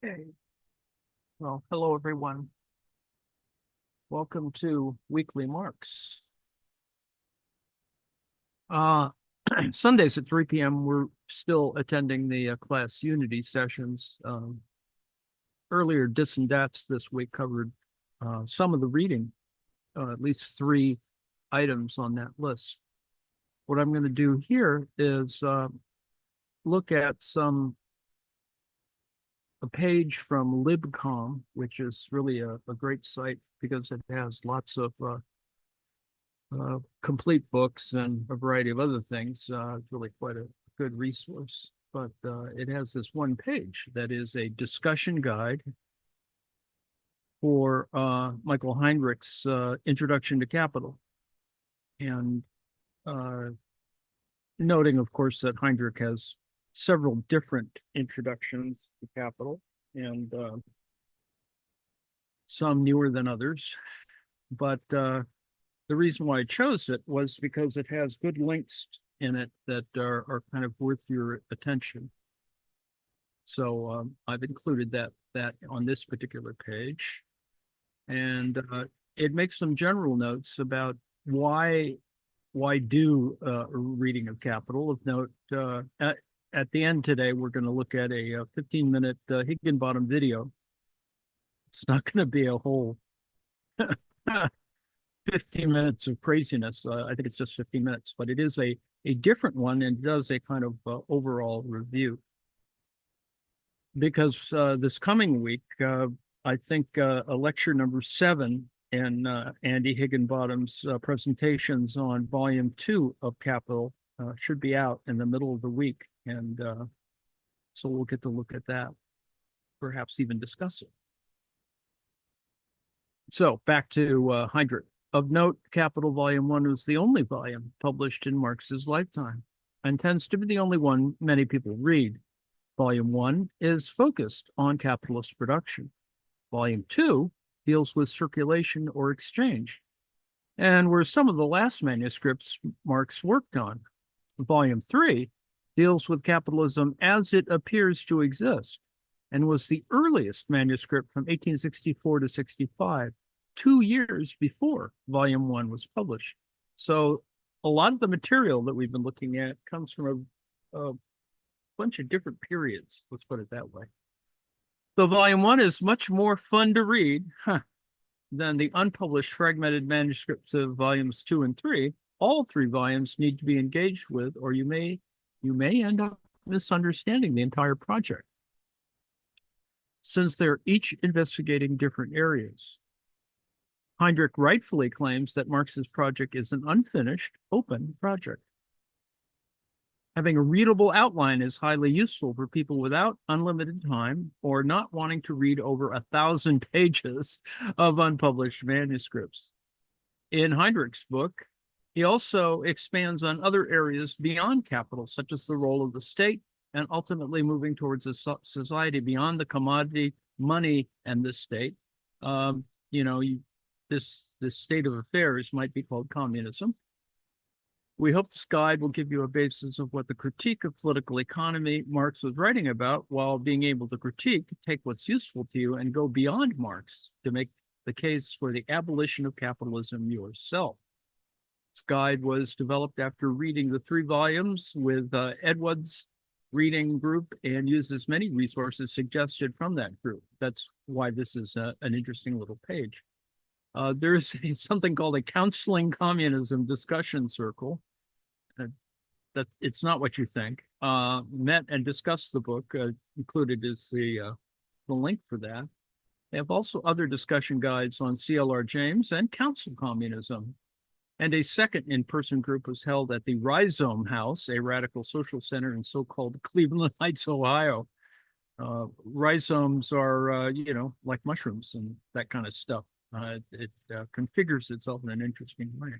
Okay. Well, hello everyone. Welcome to Weekly Marx. Sundays at 3 p.m. We're still attending the class unity sessions. Earlier Dis and Dats this week covered some of the reading, at least 3 items on that list. What I'm going to do here is look at a page from libcom, which is really a great site because it has lots of complete books and a variety of other things. Really quite a good resource. But it has this one page that is a discussion guide for Michael Heinrich's Introduction to Capital. And noting, of course, that Heinrich has several different introductions to capital, and some newer than others. But the reason why I chose it was because it has good links in it that are kind of worth your attention. So I've included that on this particular page, and it makes some general notes about why do a reading of Capital. Of note, at the end today, we're going to look at a 15-minute Higginbottom video. It's not going to be a whole 15 minutes of craziness. I think it's just 15 minutes, but it is a different one and does a kind of overall review. Because this coming week, I think a lecture number 7 in Andy Higginbottom's presentations on volume 2 of Capital should be out in the middle of the week. And so we'll get to look at that, perhaps even discuss it. So back to Heinrich. Of note, Capital Volume 1 was the only volume published in Marx's lifetime and tends to be the only one many people read. Volume 1 is focused on capitalist production. Volume 2 deals with circulation or exchange, and were some of the last manuscripts Marx worked on. Volume 3 deals with capitalism as it appears to exist, and was the earliest manuscript from 1864 to 65, 2 years before Volume 1 was published. So a lot of the material that we've been looking at comes from a bunch of different periods, let's put it that way. So Volume 1 is much more fun to read than the unpublished fragmented manuscripts of Volumes 2 and 3. All 3 volumes need to be engaged with, or you may end up misunderstanding the entire project, since they're each investigating different areas. Heinrich rightfully claims that Marx's project is an unfinished, open project. Having a readable outline is highly useful for people without unlimited time or not wanting to read over 1,000 pages of unpublished manuscripts. In Heinrich's book, he also expands on other areas beyond capital, such as the role of the state, and ultimately moving towards a society beyond the commodity, money, and the state. This state of affairs might be called communism. We hope this guide will give you a basis of what the critique of political economy Marx was writing about, while being able to take what's useful to you and go beyond Marx to make the case for the abolition of capitalism yourself. This guide was developed after reading the 3 volumes with Edward's reading group and uses many resources suggested from that group. That's why this is an interesting little page. There's something called a counseling communism discussion circle. That it's not what you think. Met and discussed the book. Included is the link for that. They have also other discussion guides on C.L.R. James and council communism. And a second in-person group was held at the Rhizome House, a radical social center in so-called Cleveland Heights, Ohio. Rhizomes are, like mushrooms and that kind of stuff. It configures itself in an interesting way.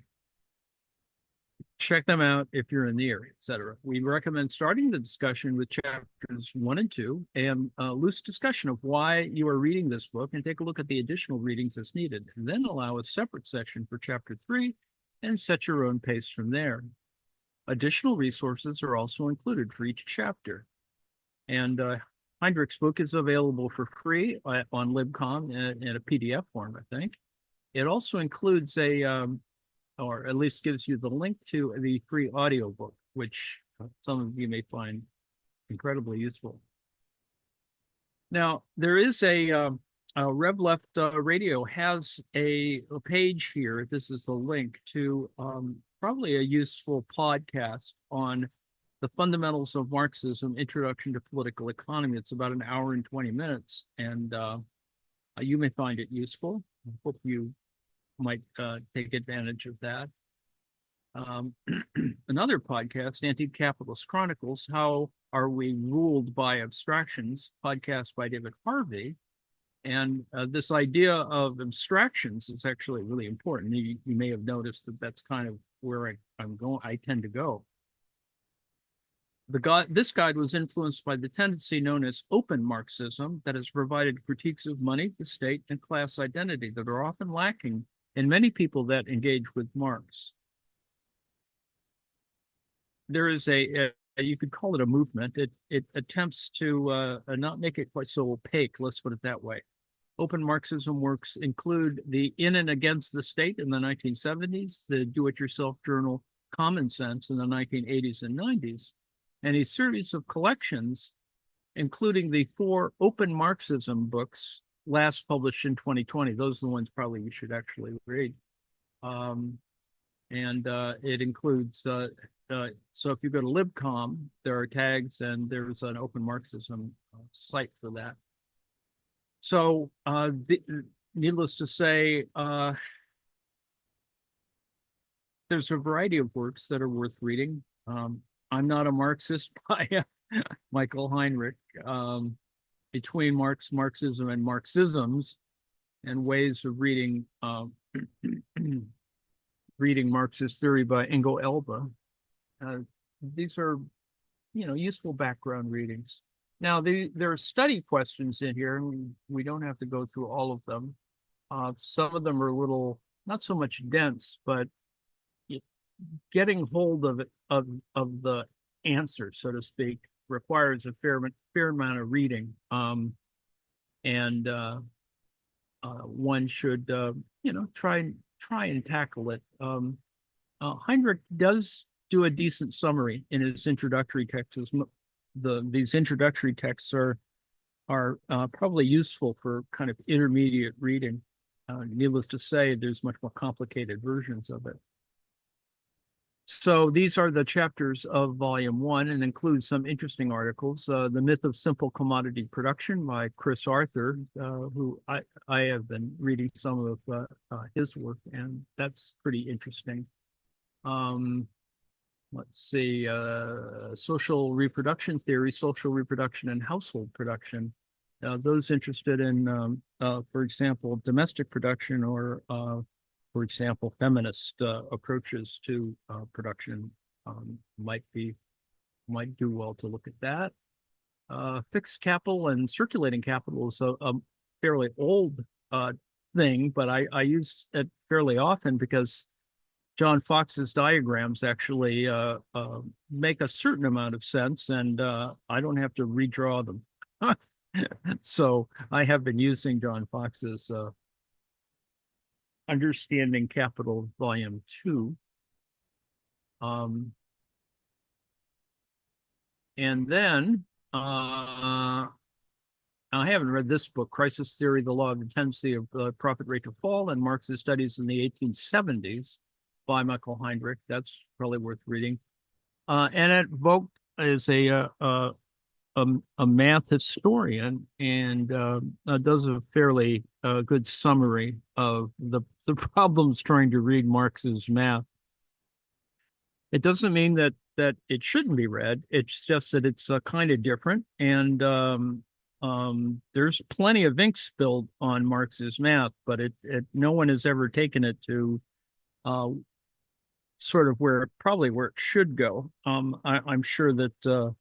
Check them out if you're in the area, etc. We recommend starting the discussion with chapters 1 and 2 and a loose discussion of why you are reading this book, and take a look at the additional readings as needed, and then allow a separate section for chapter 3 and set your own pace from there. Additional resources are also included for each chapter. And Heinrich's book is available for free on LibCom in a PDF form, I think. It also includes or at least gives you the link to the free audiobook, which some of you may find incredibly useful. Now, there is Rev Left Radio has a page here. This is the link to probably a useful podcast on the fundamentals of Marxism, Introduction to Political Economy. It's about an hour and 20 minutes, and you may find it useful. I hope you might take advantage of that. Another podcast, Anti-Capitalist Chronicles, How Are We Ruled by Abstractions, podcast by David Harvey. And this idea of abstractions is actually really important. You may have noticed that that's kind of where I tend to go. This guide was influenced by the tendency known as open Marxism that has provided critiques of money, the state, and class identity that are often lacking in many people that engage with Marx. There is you could call it a movement. It attempts to not make it quite so opaque, let's put it that way. Open Marxism works include the In and Against the State in the 1970s, the do-it-yourself journal Common Sense in the 1980s and 90s, and a series of collections, including the 4 Open Marxism books last published in 2020. Those are the ones probably you should actually read. It includes, so if you go to LibCom, there are tags and there's an Open Marxism site for that. So needless to say, there's a variety of works that are worth reading. I'm Not a Marxist by Michael Heinrich, Between Marx, Marxism, and Marxisms, and Ways of Reading reading Marxist Theory by Ingo Elba. These are, useful background readings. Now, there are study questions in here, and we don't have to go through all of them. Some of them are a little, not so much dense, but getting hold of it, of the answer, so to speak, requires a fair amount of reading. One should, try and tackle it. Heinrich does do a decent summary in his introductory texts. These introductory texts are probably useful for kind of intermediate reading. Needless to say, there's much more complicated versions of it. So these are the chapters of Volume 1 and include some interesting articles. The Myth of Simple Commodity Production by Chris Arthur, who I have been reading some of his work, and that's pretty interesting. Let's see, Social Reproduction Theory, Social Reproduction and Household Production. Those interested in, for example, domestic production or for example, feminist approaches to production might do well to look at that. Fixed capital and circulating capital is a fairly old thing, but I use it fairly often because John Fox's diagrams actually make a certain amount of sense, and I don't have to redraw them. So I have been using John Fox's Understanding Capital, Volume 2. And then I haven't read this book, Crisis Theory, The Law of the Tendency of the Profit Rate to Fall, and Marxist Studies in the 1870s by Michael Heinrich. That's probably worth reading. Annette Vogt is a math historian and does a fairly good summary of the problems trying to read Marx's math. It doesn't mean that it shouldn't be read. It's just that it's kind of different, and there's plenty of ink spilled on Marx's math, but no one has ever taken it to sort of where it should go. I'm sure that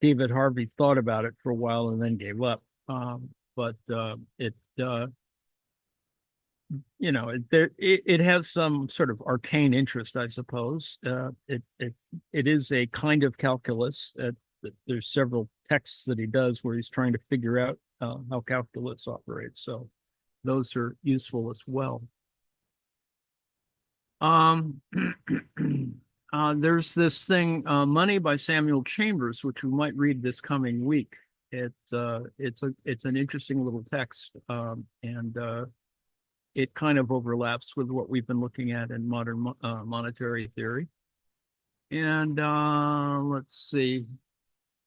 David Harvey thought about it for a while and then gave up. But it has some sort of arcane interest, I suppose. It is a kind of calculus. There's several texts that he does where he's trying to figure out how calculus operates. So those are useful as well. There's this thing, Money by Samuel Chambers, which we might read this coming week. It's an interesting little text, and it kind of overlaps with what we've been looking at in modern monetary theory. And let's see,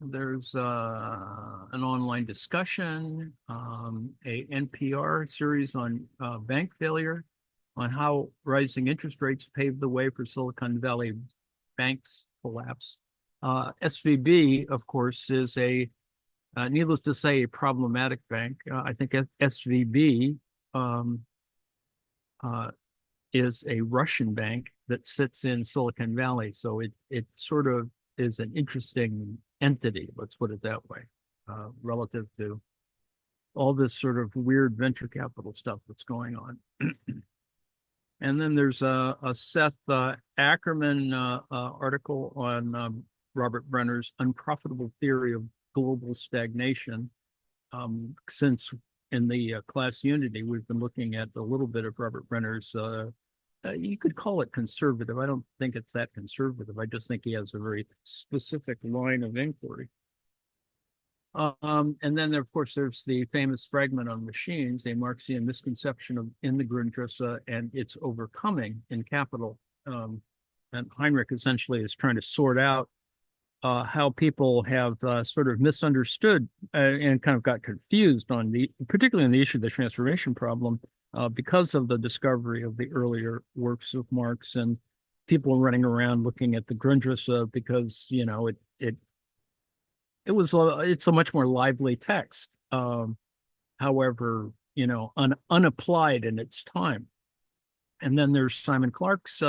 there's an online discussion, a NPR series on bank failure, on how rising interest rates paved the way for Silicon Valley banks collapse. SVB, of course, is needless to say, a problematic bank. I think SVB is a Russian bank that sits in Silicon Valley. So it sort of is an interesting entity, let's put it that way, relative to all this sort of weird venture capital stuff that's going on. And then there's a Seth Ackerman article on Robert Brenner's unprofitable theory of global stagnation. Since in the class Unity, we've been looking at a little bit of Robert Brenner's, you could call it conservative. I don't think it's that conservative. I just think he has a very specific line of inquiry. And then, of course, there's the famous fragment on machines, a Marxian misconception of in the Grundrisse and its overcoming in Capital. And Heinrich essentially is trying to sort out how people have sort of misunderstood and kind of got confused on particularly on the issue of the transformation problem because of the discovery of the earlier works of Marx, and people running around looking at the Grundrisse because, you know, it's a much more lively text. However, you know, unapplied in its time. And then there's Simon Clark's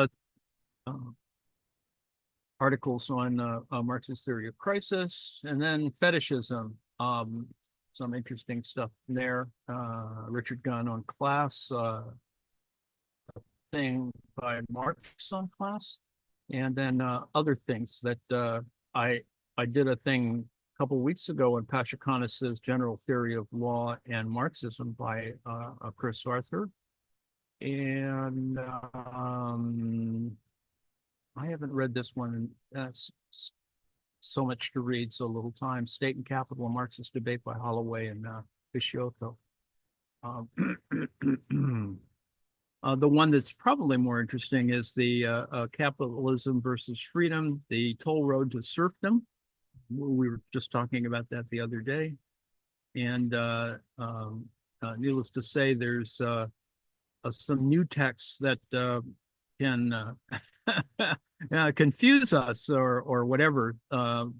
articles on Marxist theory of crisis, and then fetishism, some interesting stuff there. Richard Gunn on class, thing by Marx on class, and then other things that I did a thing a couple of weeks ago on Pashukanis's General Theory of Law and Marxism by Chris Arthur, and I haven't read this one. So much to read, so little time. State and Capital, a Marxist Debate by Holloway and Picciotto. The one that's probably more interesting is the Capitalism versus Freedom, the Toll Road to Serfdom. We were just talking about that the other day. And needless to say, there's some new texts that can confuse us or whatever,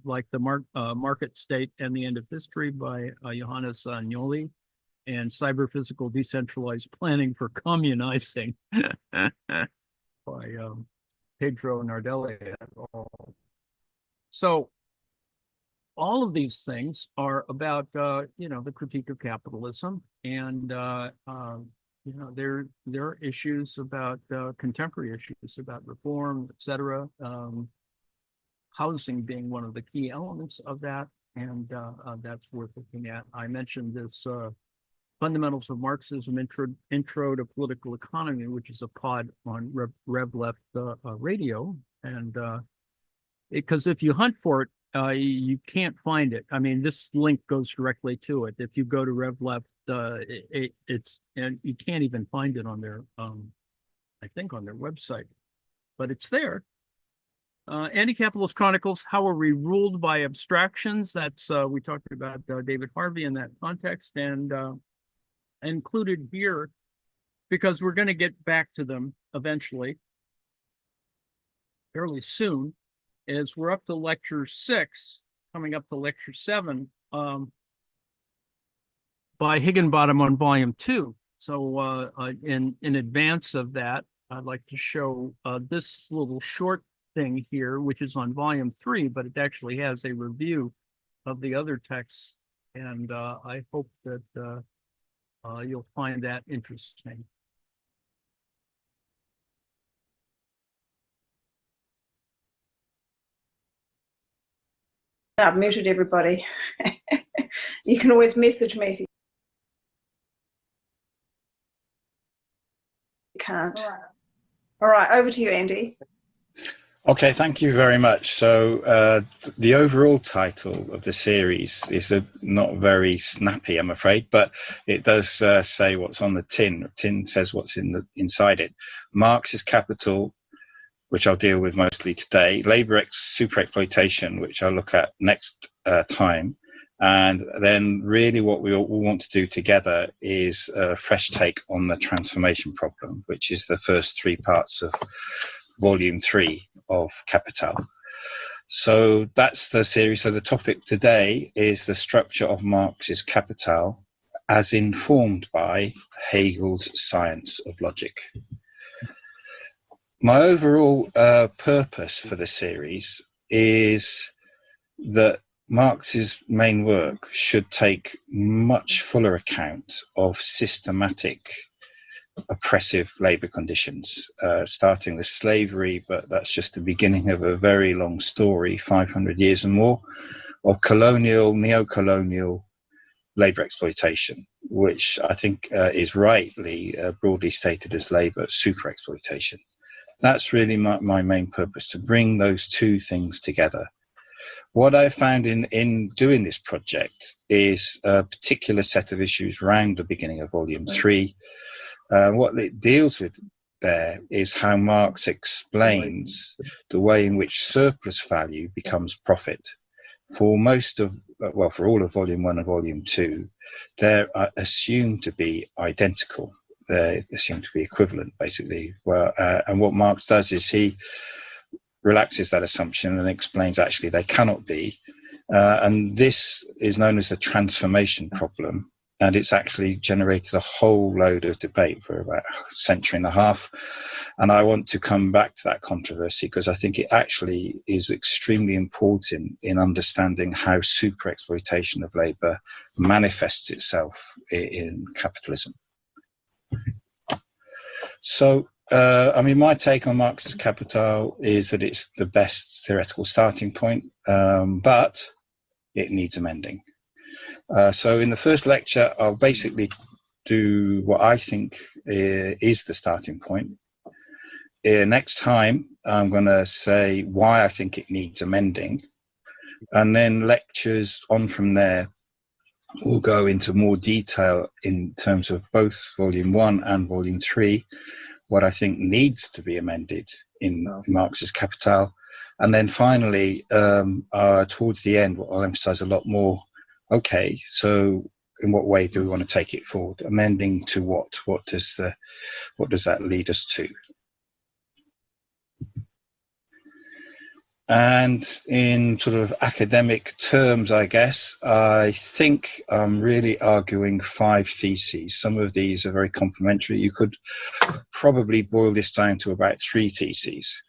like the Market State and the End of History by Johannes Agnoli, and Cyber Physical Decentralized Planning for Communizing by Pedro Nardelli et al. So all of these things are about, you know, the critique of capitalism, and you know, there are issues about contemporary issues about reform, et cetera. Housing being one of the key elements of that, and that's worth looking at. I mentioned this Fundamentals of Marxism, Intro to Political Economy, which is a pod on Rev Left radio, and because if you hunt for it, you can't find it. I mean, this link goes directly to it. If you go to Rev Left, it's, and you can't even find it on their, I think on their website, but it's there. Anti-Capitalist Chronicles, How Are We Ruled by Abstractions? That's, we talked about David Harvey in that context, and included here because we're going to get back to them eventually, fairly soon, is we're up to lecture 6, coming up to lecture 7, by Higginbottom on volume 2. So in advance of that, I'd like to show this little short thing here, which is on volume 3, but it actually has a review of the other texts, and I hope that you'll find that interesting. I've muted everybody. You can always message me if you can't. All right, over to you, Andy. Okay, thank you very much. So the overall title of the series is not very snappy, I'm afraid, but it does say what's on the tin. The tin says what's inside it. Marx's Capital, which I'll deal with mostly today, Labour Super Exploitation, which I'll look at next time, and then really what we all want to do together is a fresh take on the transformation problem, which is the first three parts of Volume 3 of Capital. So that's the series. So the topic today is the structure of Marx's Capital as informed by Hegel's science of logic. My overall purpose for the series is that Marx's main work should take much fuller account of systematic oppressive labour conditions, starting with slavery, but that's just the beginning of a very long story, 500 years and more, of colonial, neo-colonial labour exploitation, which I think is rightly broadly stated as labour super exploitation. That's really my main purpose, to bring those two things together. What I found in doing this project is a particular set of issues around the beginning of Volume 3. What it deals with there is how Marx explains the way in which surplus value becomes profit. For most of, well, for all of Volume 1 and Volume 2, they're assumed to be identical. They're assumed to be equivalent, basically. Well, and what Marx does is he relaxes that assumption and explains actually they cannot be. And this is known as the transformation problem. And it's actually generated a whole load of debate for about a century and a half. And I want to come back to that controversy because I think it actually is extremely important in understanding how super exploitation of labour manifests itself in capitalism. So, I mean, my take on Marx's Capital is that it's the best theoretical starting point, but it needs amending. So in the first lecture, I'll basically do what I think is the starting point. Next time, I'm going to say why I think it needs amending. And then lectures on from there will go into more detail in terms of both Volume 1 and Volume 3, what I think needs to be amended in Marx's Capital. And then finally, towards the end, I'll emphasize a lot more. Okay, so in what way do we want to take it forward? Amending to what? What does that lead us to? And in sort of academic terms, I guess, I think I'm really arguing 5 theses. Some of these are very complementary. You could probably boil this down to about 3 theses.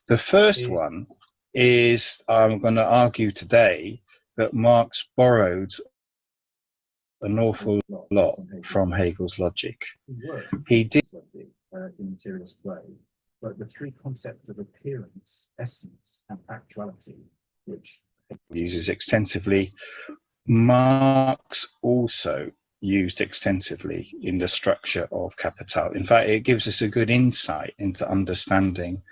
The first one is I'm going to argue today that Marx borrowed an awful lot from Hegel's logic. He did in a materialist way, but the 3 concepts of appearance, essence, and actuality, which Hegel uses extensively, Marx also used extensively in the structure of Capital. In fact, it gives us a good insight into understanding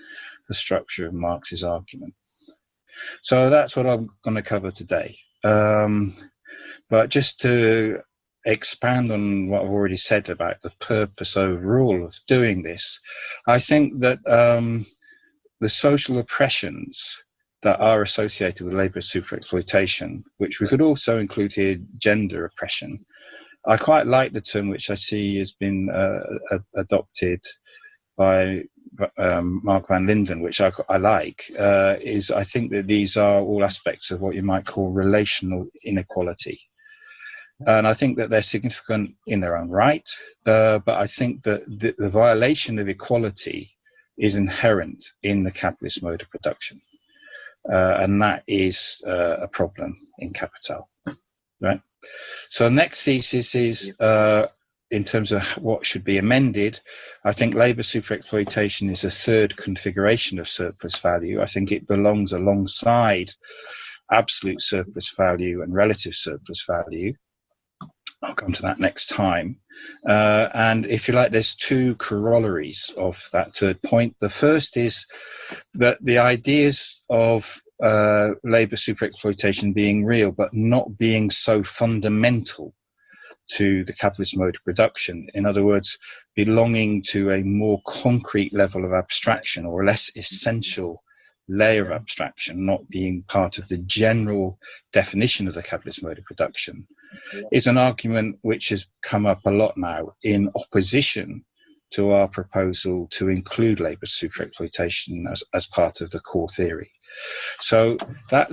the structure of Marx's argument. So that's what I'm going to cover today. But just to expand on what I've already said about the purpose overall of doing this, I think that the social oppressions that are associated with labour super exploitation, which we could also include here gender oppression. I quite like the term which I see has been adopted by Mark van Linden, which I like, is I think that these are all aspects of what you might call relational inequality. And I think that they're significant in their own right, but I think that the violation of equality is inherent in the capitalist mode of production. And that is a problem in Capital, right? So next thesis is in terms of what should be amended. I think labour super exploitation is a third configuration of surplus value. I think it belongs alongside absolute surplus value and relative surplus value. I'll come to that next time. And if you like, there's two corollaries of that third point. The first is that the ideas of labour superexploitation being real, but not being so fundamental to the capitalist mode of production. In other words, belonging to a more concrete level of abstraction or a less essential layer of abstraction, not being part of the general definition of the capitalist mode of production, is an argument which has come up a lot now in opposition to our proposal to include labour superexploitation as part of the core theory. So that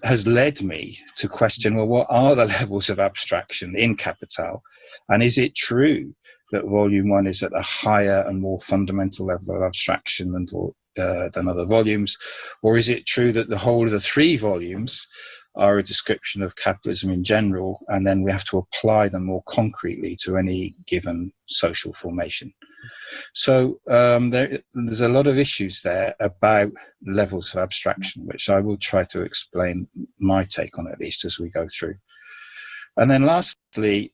has led me to question, well, what are the levels of abstraction in Capital? And is it true that volume 1 is at a higher and more fundamental level of abstraction than other volumes? Or is it true that the whole of the 3 volumes are a description of capitalism in general, and then we have to apply them more concretely to any given social formation? So there's a lot of issues there about levels of abstraction, which I will try to explain my take on, at least as we go through. And then lastly,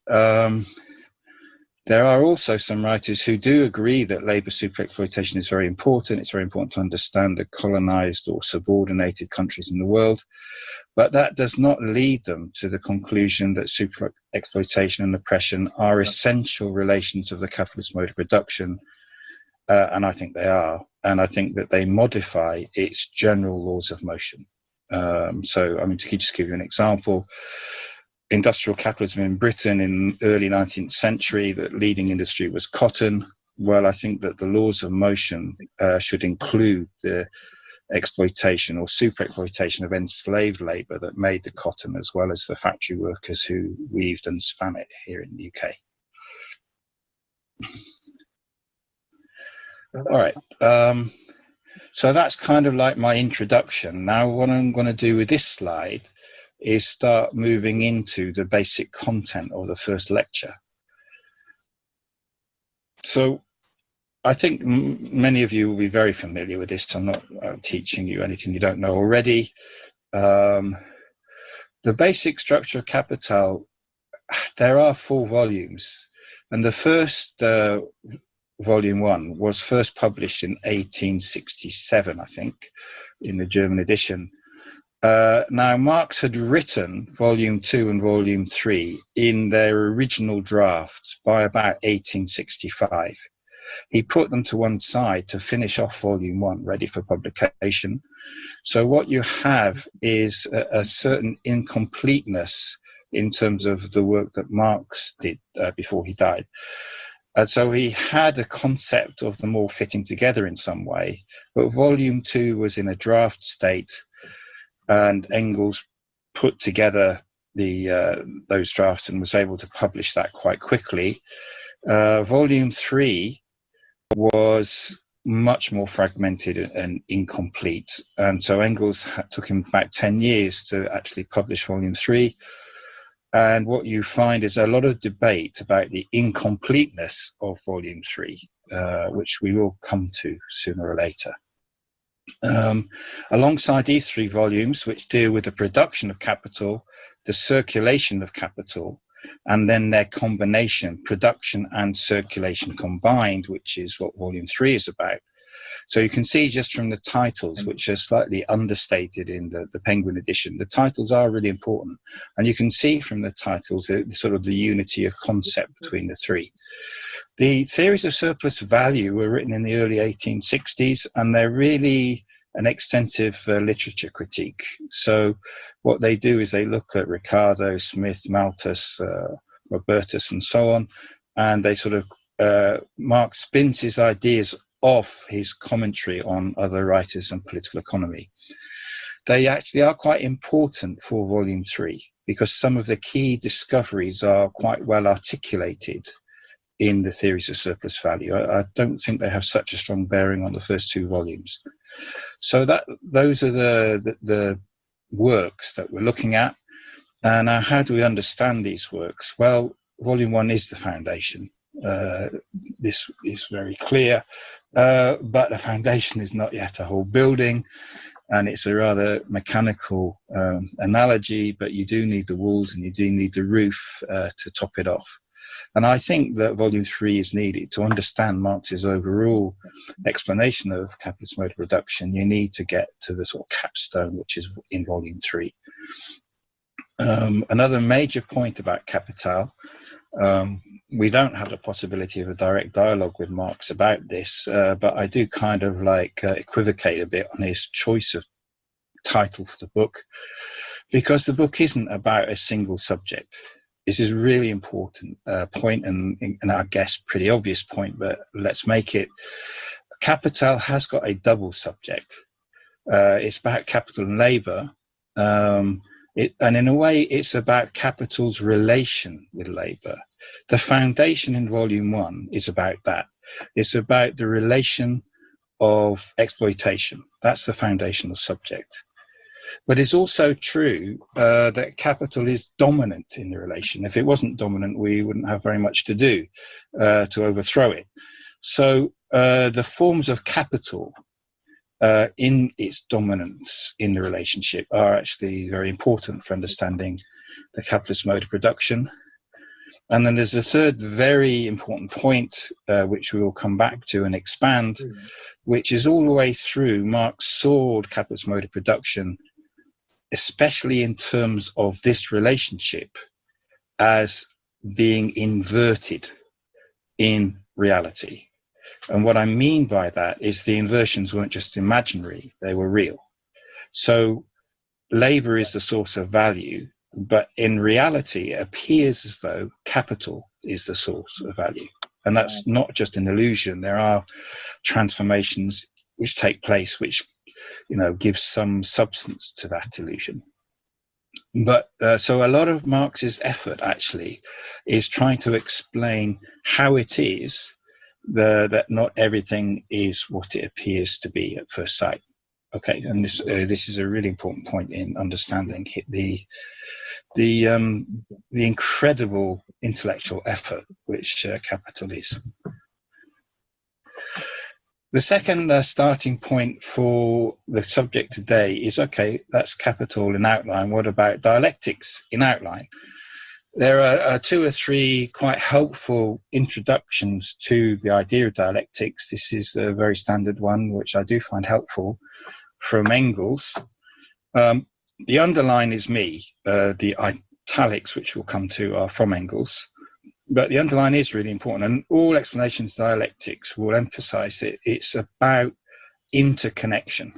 there are also some writers who do agree that labour superexploitation is very important. It's very important to understand the colonised or subordinated countries in the world. But that does not lead them to the conclusion that superexploitation and oppression are essential relations of the capitalist mode of production. And I think they are. And I think that they modify its general laws of motion. So, I mean, to just give you an example, industrial capitalism in Britain in early 19th century, the leading industry was cotton. Well, I think that the laws of motion should include the exploitation or superexploitation of enslaved labour that made the cotton, as well as the factory workers who weaved and span it here in the UK. All right. So that's kind of like my introduction. Now what I'm going to do with this slide is start moving into the basic content of the first lecture. So I think many of you will be very familiar with this. I'm not teaching you anything you don't know already. The basic structure of Capital, there are 4 volumes, and the first volume 1 was first published in 1867, I think, in the German edition. Now, Marx had written volume 2 and volume 3 in their original drafts by about 1865. He put them to one side to finish off volume 1, ready for publication. So what you have is a certain incompleteness in terms of the work that Marx did before he died. And so he had a concept of them all fitting together in some way, but volume 2 was in a draft state, and Engels put together those drafts and was able to publish that quite quickly. Volume 3 was much more fragmented and incomplete, and so Engels took him about 10 years to actually publish volume 3. And what you find is a lot of debate about the incompleteness of volume 3, which we will come to sooner or later. Alongside these 3 volumes, which deal with the production of capital, the circulation of capital, and then their combination, production and circulation combined, which is what volume 3 is about. So you can see just from the titles, which are slightly understated in the Penguin edition, the titles are really important. And you can see from the titles the sort of the unity of concept between the 3. The theories of surplus value were written in the early 1860s, and they're really an extensive literature critique. So what they do is they look at Ricardo, Smith, Malthus, Robertus, and so on, and they sort of, Marx spins his ideas off his commentary on other writers and political economy. They actually are quite important for volume 3, because some of the key discoveries are quite well articulated in the theories of surplus value. I don't think they have such a strong bearing on the first 2 volumes. So those are the works that we're looking at. And now, how do we understand these works? Well, volume 1 is the foundation. This is very clear, but a foundation is not yet a whole building. and it's a rather mechanical analogy, but you do need the walls and you do need the roof to top it off. And I think that volume 3 is needed to understand Marx's overall explanation of capitalist mode of production. You need to get to the sort of capstone, which is in volume 3. Another major point about Capital, we don't have the possibility of a direct dialogue with Marx about this, but I do kind of like equivocate a bit on his choice of title for the book, because the book isn't about a single subject. This is a really important point, and I guess pretty obvious point, but let's make it. Capital has got a double subject. It's about capital and labour, and in a way it's about capital's relation with labour. The foundation in volume 1 is about that. It's about the relation of exploitation. That's the foundational subject. But it's also true that capital is dominant in the relation. If it wasn't dominant, we wouldn't have very much to do to overthrow it. So the forms of capital in its dominance in the relationship are actually very important for understanding the capitalist mode of production. And then there's a third very important point, which we will come back to and expand, which is all the way through. Marx saw the capitalist mode of production, especially in terms of this relationship, as being inverted in reality. And what I mean by that is the inversions weren't just imaginary, they were real. So labor is the source of value, but in reality it appears as though capital is the source of value. And that's not just an illusion. There are transformations which take place which, you know, give some substance to that illusion. But so a lot of Marx's effort actually is trying to explain how it is that not everything is what it appears to be at first sight. Okay, and this is a really important point in understanding the incredible intellectual effort which capital is. The second starting point for the subject today is, okay, that's capital in outline. What about dialectics in outline? There are 2 or 3 quite helpful introductions to the idea of dialectics. This is a very standard one, which I do find helpful, from Engels. The underline is me. The italics, which we'll come to, are from Engels. But the underline is really important, and all explanations of dialectics will emphasize it. It's about interconnection.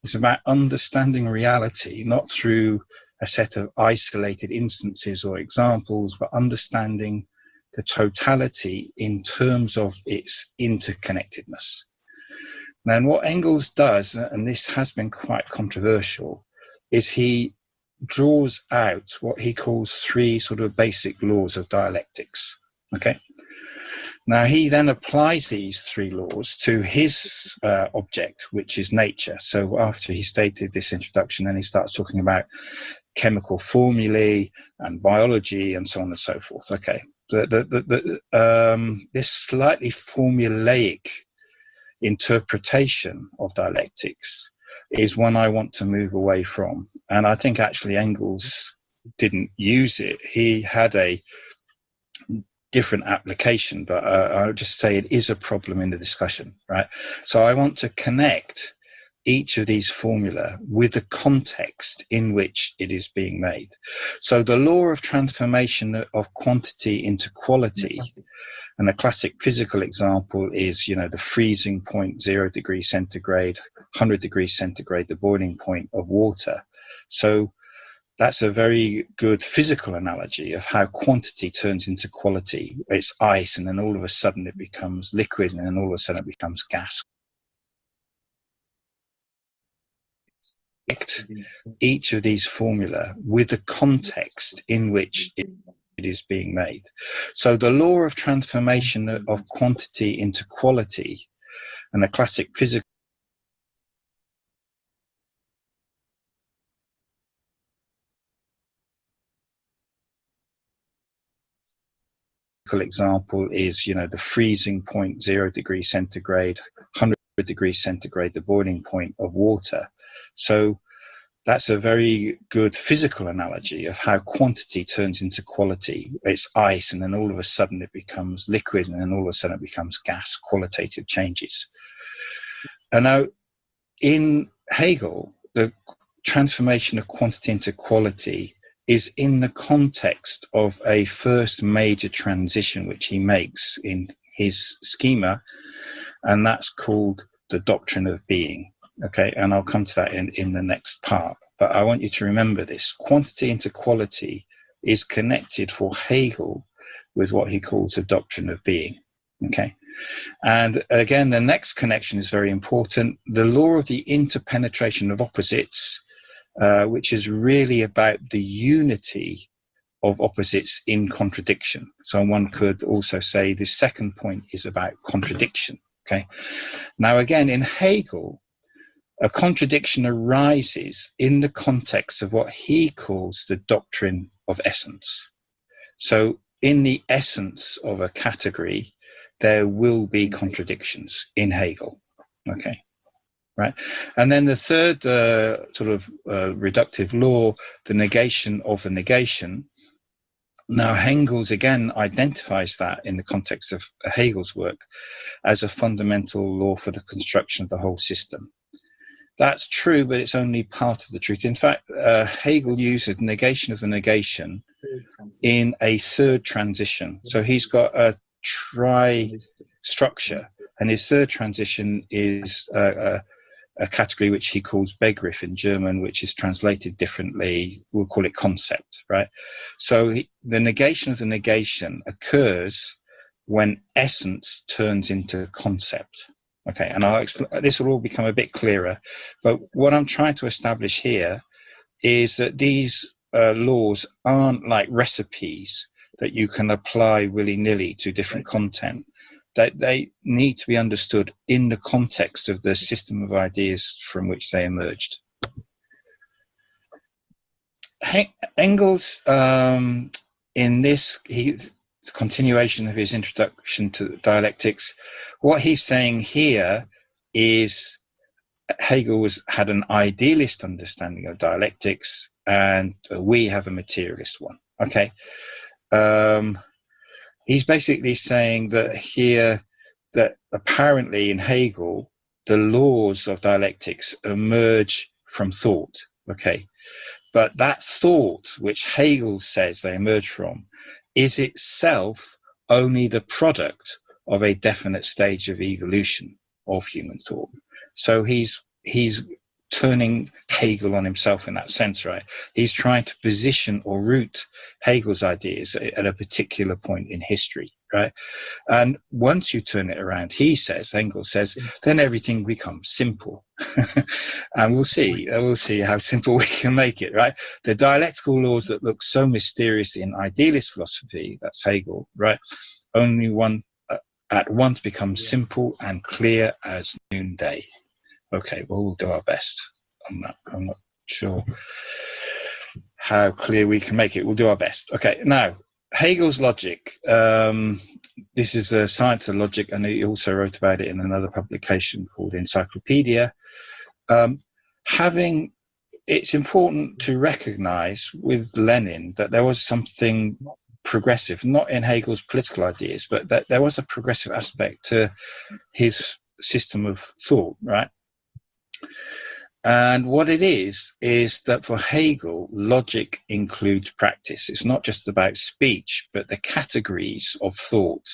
It's about understanding reality, not through a set of isolated instances or examples, but understanding the totality in terms of its interconnectedness. Now, what Engels does, and this has been quite controversial, is he draws out what he calls 3 sort of basic laws of dialectics. Okay. Now he then applies these 3 laws to his object, which is nature. So after he stated this introduction, then he starts talking about chemical formulae and biology and so on and so forth. Okay. This slightly formulaic interpretation of dialectics is one I want to move away from. And I think actually Engels didn't use it. He had a different application, but I would just say it is a problem in the discussion, right? So I want to connect each of these formula with the context in which it is being made. So the law of transformation of quantity into quality, and a classic physical example is, you know, the freezing point, 0 degrees centigrade, 100 degrees centigrade, the boiling point of water. So that's a very good physical analogy of how quantity turns into quality. It's ice, and then all of a sudden it becomes liquid, and then all of a sudden it becomes gas. Each of these formula with the context in which it is being made. So the law of transformation of quantity into quality, and a classic physical example is, you know, the freezing point, 0 degrees centigrade, 100 degrees centigrade, the boiling point of water. So that's a very good physical analogy of how quantity turns into quality. It's ice, and then all of a sudden it becomes liquid, and then all of a sudden it becomes gas, qualitative changes. And now in Hegel, the transformation of quantity into quality is in the context of a first major transition which he makes in his schema, and that's called the doctrine of being. Okay, and I'll come to that in the next part. But I want you to remember this. Quantity into quality is connected for Hegel with what he calls the doctrine of being. Okay, and again, the next connection is very important. The law of the interpenetration of opposites, which is really about the unity of opposites in contradiction. So one could also say the second point is about contradiction. Okay, now again, in Hegel, a contradiction arises in the context of what he calls the doctrine of essence. So in the essence of a category, there will be contradictions in Hegel. Okay, right. And then the third reductive law, the negation of the negation. Now Engels again identifies that in the context of Hegel's work as a fundamental law for the construction of the whole system. That's true, but it's only part of the truth. In fact, Hegel uses negation of the negation in a third transition. So he's got a tri-structure, and his third transition is a category which he calls Begriff in German, which is translated differently. We'll call it concept, right? So the negation of the negation occurs when essence turns into concept. Okay, and I'll explain. This will all become a bit clearer. But what I'm trying to establish here is that these laws aren't like recipes that you can apply willy-nilly to different content. That they need to be understood in the context of the system of ideas from which they emerged. Engels, in this, continuation of his introduction to dialectics, what he's saying here is Hegel had an idealist understanding of dialectics, and we have a materialist one. Okay, he's basically saying that here, that apparently in Hegel, the laws of dialectics emerge from thought. Okay, but that thought, which Hegel says they emerge from, is itself only the product of a definite stage of evolution of human thought. So he's turning Hegel on himself in that sense, right? He's trying to position or root Hegel's ideas at a particular point in history, right? And once you turn it around, Engels says, then everything becomes simple. And we'll see how simple we can make it, right? The dialectical laws that look so mysterious in idealist philosophy, that's Hegel, right? Only one at once becomes simple and clear as noonday. Okay, well, we'll do our best on that. I'm not sure how clear we can make it. We'll do our best. Okay, now, Hegel's logic. This is a science of logic, and he also wrote about it in another publication called Encyclopedia. It's important to recognize with Lenin that there was something progressive, not in Hegel's political ideas, but that there was a progressive aspect to his system of thought, right? And what it is that for Hegel, logic includes practice. It's not just about speech, but the categories of thought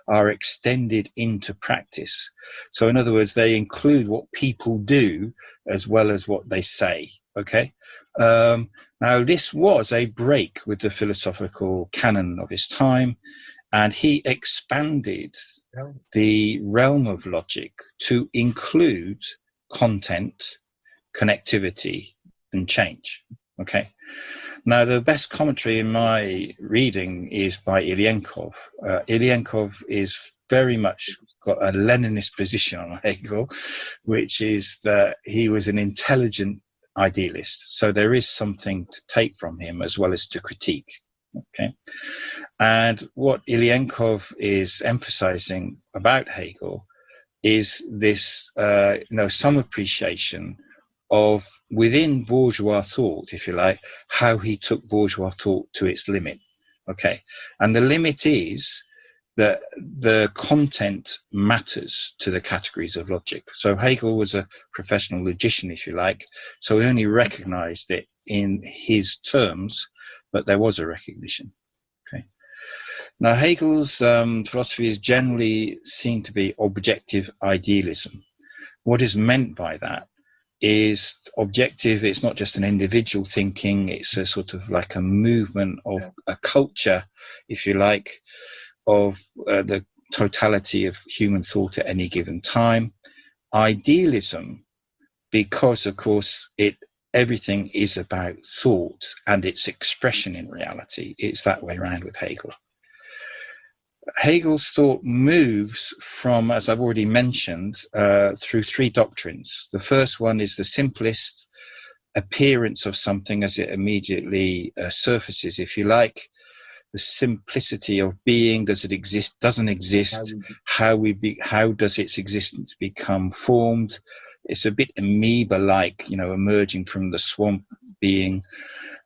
are extended into practice. So in other words, they include what people do as well as what they say, okay? Now, this was a break with the philosophical canon of his time, and he expanded the realm of logic to include content, connectivity, and change. Okay. Now, the best commentary in my reading is by Ilyenkov. Ilyenkov is very much got a Leninist position on Hegel, which is that he was an intelligent idealist. So there is something to take from him as well as to critique. Okay. And what Ilyenkov is emphasizing about Hegel is this, some appreciation of within bourgeois thought, if you like, how he took bourgeois thought to its limit. Okay, and the limit is that the content matters to the categories of logic. So Hegel was a professional logician, if you like, so he only recognized it in his terms, but there was a recognition. Okay. Now Hegel's philosophy is generally seen to be objective idealism. What is meant by that is objective. It's not just an individual thinking, it's a sort of like a movement of a culture, if you like, of the totality of human thought at any given time. Idealism, because of course everything is about thought and its expression in reality. It's that way around with Hegel. Hegel's thought moves from, as I've already mentioned, through three doctrines. The first one is the simplest appearance of something as it immediately surfaces, if you like. The simplicity of being, does it exist, doesn't exist, how does its existence become formed. It's a bit amoeba-like, emerging from the swamp being.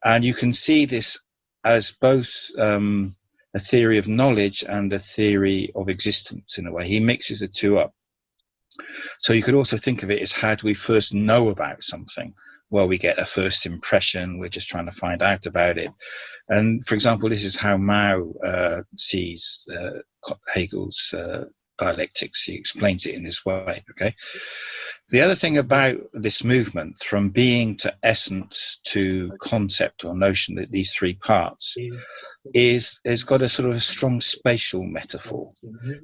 And you can see this as both a theory of knowledge and a theory of existence in a way. He mixes the two up. So you could also think of it as, how do we first know about something? Well, we get a first impression, we're just trying to find out about it. And for example, this is how Mao sees Hegel's dialectics. He explains it in this way, okay? The other thing about this movement from being to essence to concept or notion, that these three parts, is it's got a sort of a strong spatial metaphor.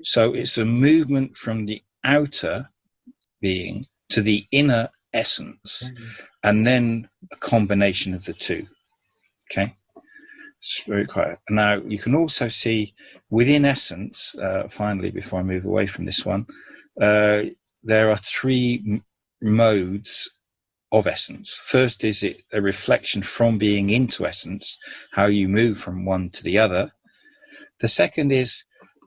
So it's a movement from the outer being to the inner essence, and then a combination of the two. Okay, it's very quiet. Now you can also see within essence, finally, before I move away from this one, there are three modes of essence. First is it a reflection from being into essence, how you move from one to the other. The second is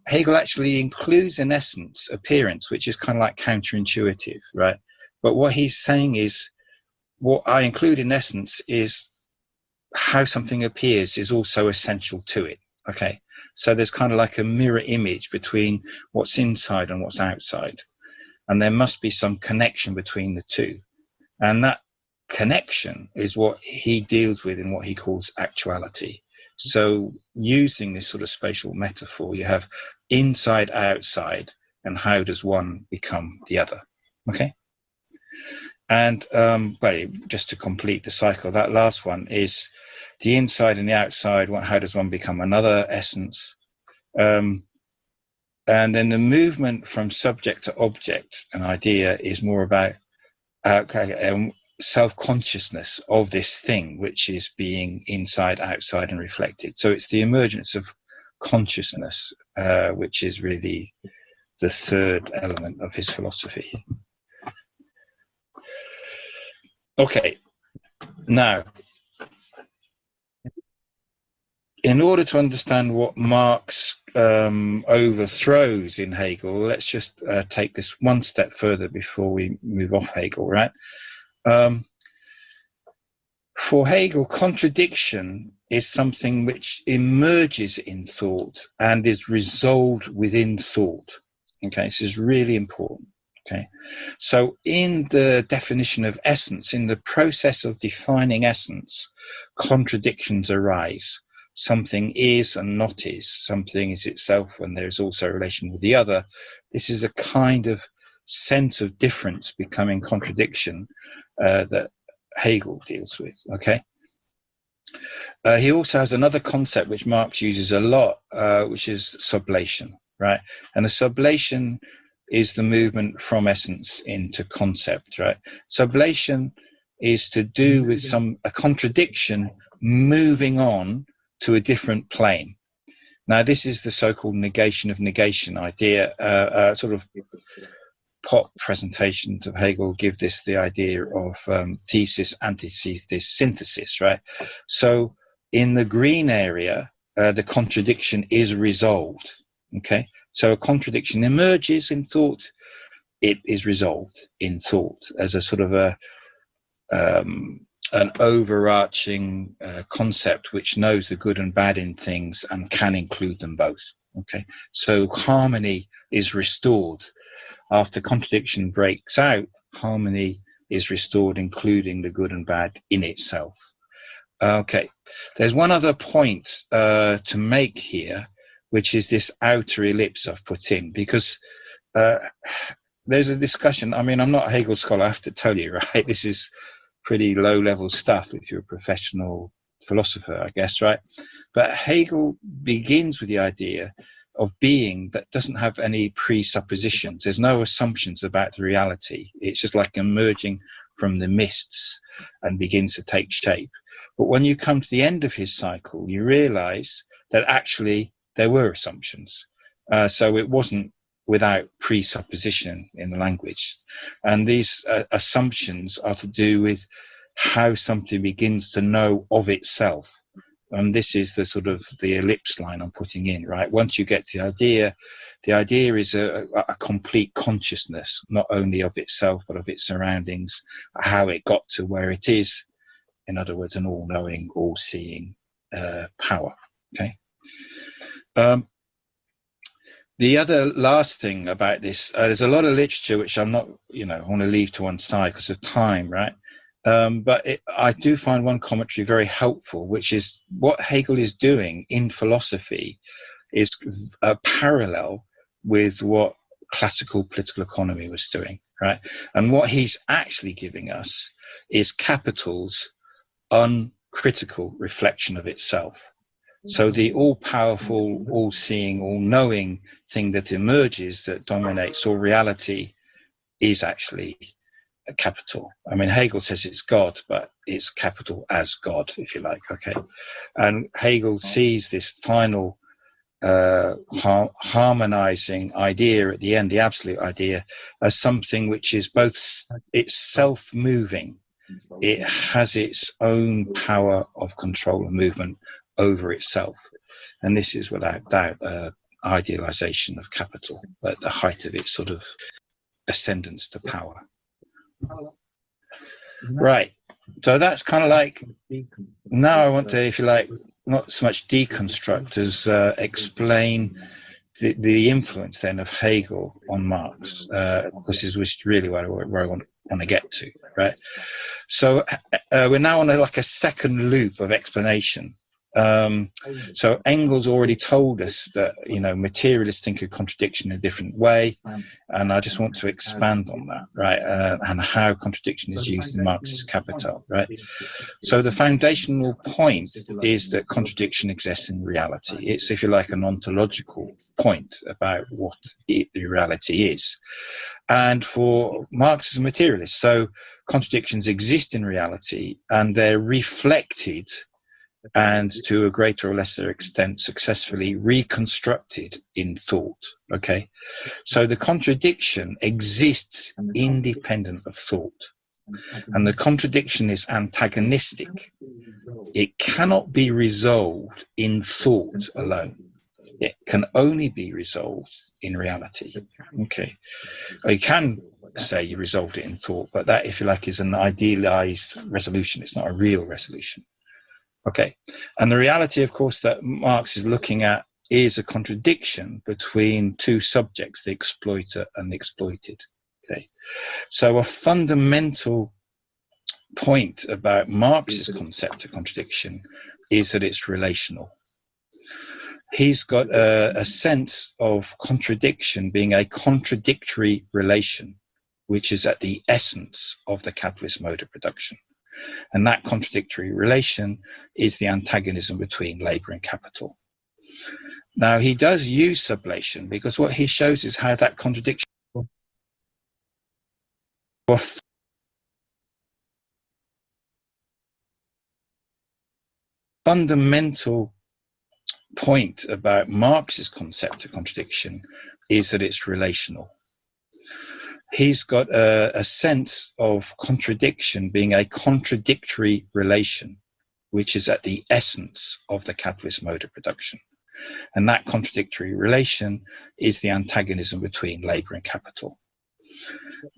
Hegel actually includes in essence appearance, which is kind of like counterintuitive, right? But what he's saying is, what I include in essence is how something appears is also essential to it. Okay, so there's kind of like a mirror image between what's inside and what's outside, and there must be some connection between the two, and that connection is what he deals with in what he calls actuality. So using this sort of spatial metaphor, you have inside, outside, and how does one become the other? Okay. And just to complete the cycle, that last one is the inside and the outside. How does one become another essence? And then the movement from subject to object, an idea, is more about self-consciousness of this thing, which is being inside, outside, and reflected. So it's the emergence of consciousness, which is really the third element of his philosophy. Okay, now, in order to understand what Marx overthrows in Hegel, let's just take this one step further before we move off Hegel, right? For Hegel, contradiction is something which emerges in thought and is resolved within thought. Okay, this is really important. Okay, so in the definition of essence, in the process of defining essence, contradictions arise. Something is and not is. Something is itself and there's also a relation with the other. This is a kind of sense of difference becoming contradiction that Hegel deals with. Okay. He also has another concept which Marx uses a lot, which is sublation, right? And the sublation is the movement from essence into concept, right? Sublation is to do with a contradiction moving on to a different plane. Now, this is the so-called negation of negation idea. Sort of pop presentations of Hegel give this the idea of thesis, antithesis, synthesis, right? So in the green area, the contradiction is resolved. Okay, so a contradiction emerges in thought, it is resolved in thought as a sort of an overarching concept which knows the good and bad in things and can include them both. Okay, so harmony is restored after contradiction breaks out. Harmony is restored, including the good and bad in itself. Okay, there's one other point to make here, which is this outer ellipse I've put in, because there's a discussion. I mean, I'm not a Hegel scholar, I have to tell you, right? This is pretty low level stuff if you're a professional philosopher, I guess, right? But Hegel begins with the idea of being that doesn't have any presuppositions. There's no assumptions about the reality. It's just like emerging from the mists and begins to take shape. But when you come to the end of his cycle, you realize that actually there were assumptions. So it wasn't without presupposition in the language. And these assumptions are to do with how something begins to know of itself. And this is the sort of the ellipse line I'm putting in, right? Once you get the idea is a complete consciousness, not only of itself, but of its surroundings, how it got to where it is. In other words, an all-knowing, all-seeing power, okay? The other last thing about this, there's a lot of literature which I'm not, I want to leave to one side because of time, right? But I do find one commentary very helpful, which is what Hegel is doing in philosophy is a parallel with what classical political economy was doing, right? And what he's actually giving us is capital's uncritical reflection of itself. So the all-powerful, all-seeing, all-knowing thing that emerges, that dominates all reality, is actually a capital. I mean, Hegel says it's God, but it's capital as God, if you like, okay? And Hegel sees this final harmonizing idea at the end, the absolute idea, as something which is both, it's self-moving, it has its own power of control and movement over itself. And this is without doubt idealization of capital at the height of its sort of ascendance to power. Right, so that's kind of like, now I want to, if you like, not so much deconstruct as explain the influence then of Hegel on Marx, because this was really where I want to get to, right? So we're now on like a second loop of explanation. So Engels already told us that, materialists think of contradiction in a different way, and I just want to expand on that, right? And how contradiction is used in Marx's Capital, right? So the foundational point is that contradiction exists in reality. It's, if you like, an ontological point about what the reality is. And for Marx as a materialist, so contradictions exist in reality and they're reflected and to a greater or lesser extent successfully reconstructed in thought, okay? So the contradiction exists independent of thought, and the contradiction is antagonistic. It cannot be resolved in thought alone. It can only be resolved in reality, okay? You can say you resolved it in thought, but that, if you like, is an idealized resolution. It's not a real resolution. Okay, and the reality, of course, that Marx is looking at is a contradiction between two subjects, the exploiter and the exploited. Okay, so a fundamental point about Marx's concept of contradiction is that it's relational. He's got a sense of contradiction being a contradictory relation, which is at the essence of the capitalist mode of production. And that contradictory relation is the antagonism between labor and capital. Now, he does use sublation because what he shows is how that contradiction fundamental point about Marx's concept of contradiction is that it's relational. He's got a sense of contradiction being a contradictory relation, which is at the essence of the capitalist mode of production. And that contradictory relation is the antagonism between labor and capital.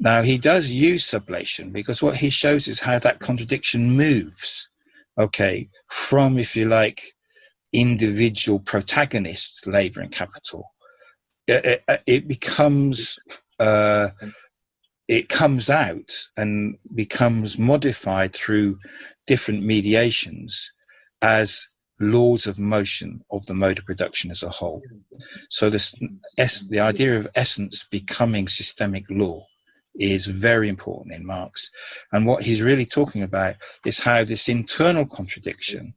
Now, he does use sublation because what he shows is how that contradiction moves, okay, from, if you like, individual protagonists, labor and capital. It becomes, it comes out and becomes modified through different mediations as laws of motion of the mode of production as a whole. So the idea of essence becoming systemic law is very important in Marx. And what he's really talking about is how this internal contradiction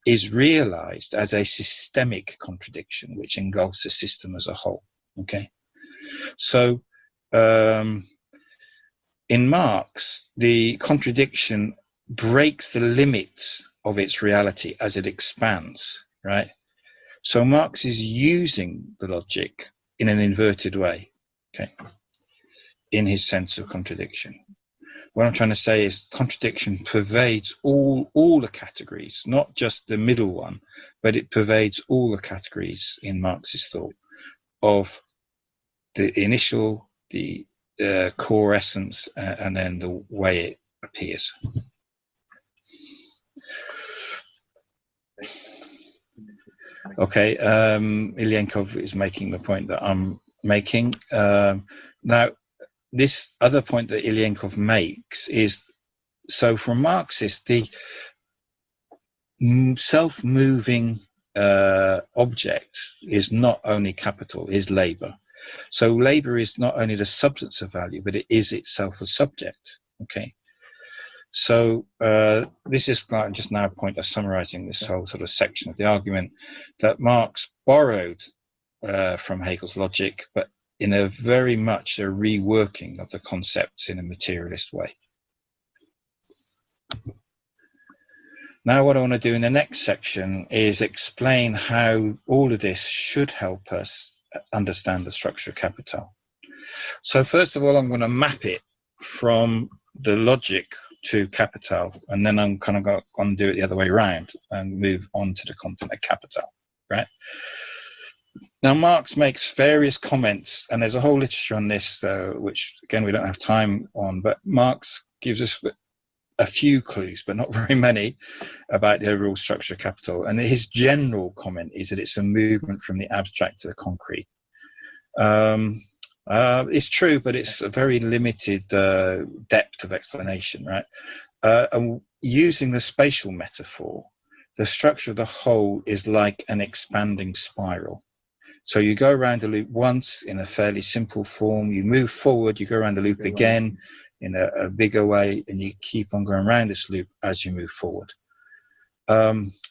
is realized as a systemic contradiction, which engulfs the system as a whole. Okay. So in Marx, the contradiction breaks the limits of its reality as it expands, right? So Marx is using the logic in an inverted way, okay, in his sense of contradiction. What I'm trying to say is contradiction pervades all the categories, not just the middle one, but it pervades all the categories in Marxist thought of the initial, the core essence, and then the way it appears. Okay, Ilyenkov is making the point that I'm making. Now, this other point that Ilyenkov makes is, so for Marxists, the self-moving object is not only capital, is labor. So labor is not only the substance of value, but it is itself a subject, okay? So this is just now a point of summarizing this whole sort of section of the argument that Marx borrowed from Hegel's logic, but in a very much a reworking of the concepts in a materialist way. Now what I want to do in the next section is explain how all of this should help us understand the structure of capital. So first of all, I'm going to map it from the logic to capital, and then I'm kind of going to do it the other way around and move on to the content of capital, right? Now, Marx makes various comments, and there's a whole literature on this, which, again, we don't have time on, but Marx gives us a few clues, but not very many, about the overall structure of capital. And his general comment is that it's a movement from the abstract to the concrete. It's true, but it's a very limited depth of explanation, right? And using the spatial metaphor, the structure of the whole is like an expanding spiral. So you go around the loop once in a fairly simple form, you move forward, you go around the loop again in a bigger way, and you keep on going around this loop as you move forward.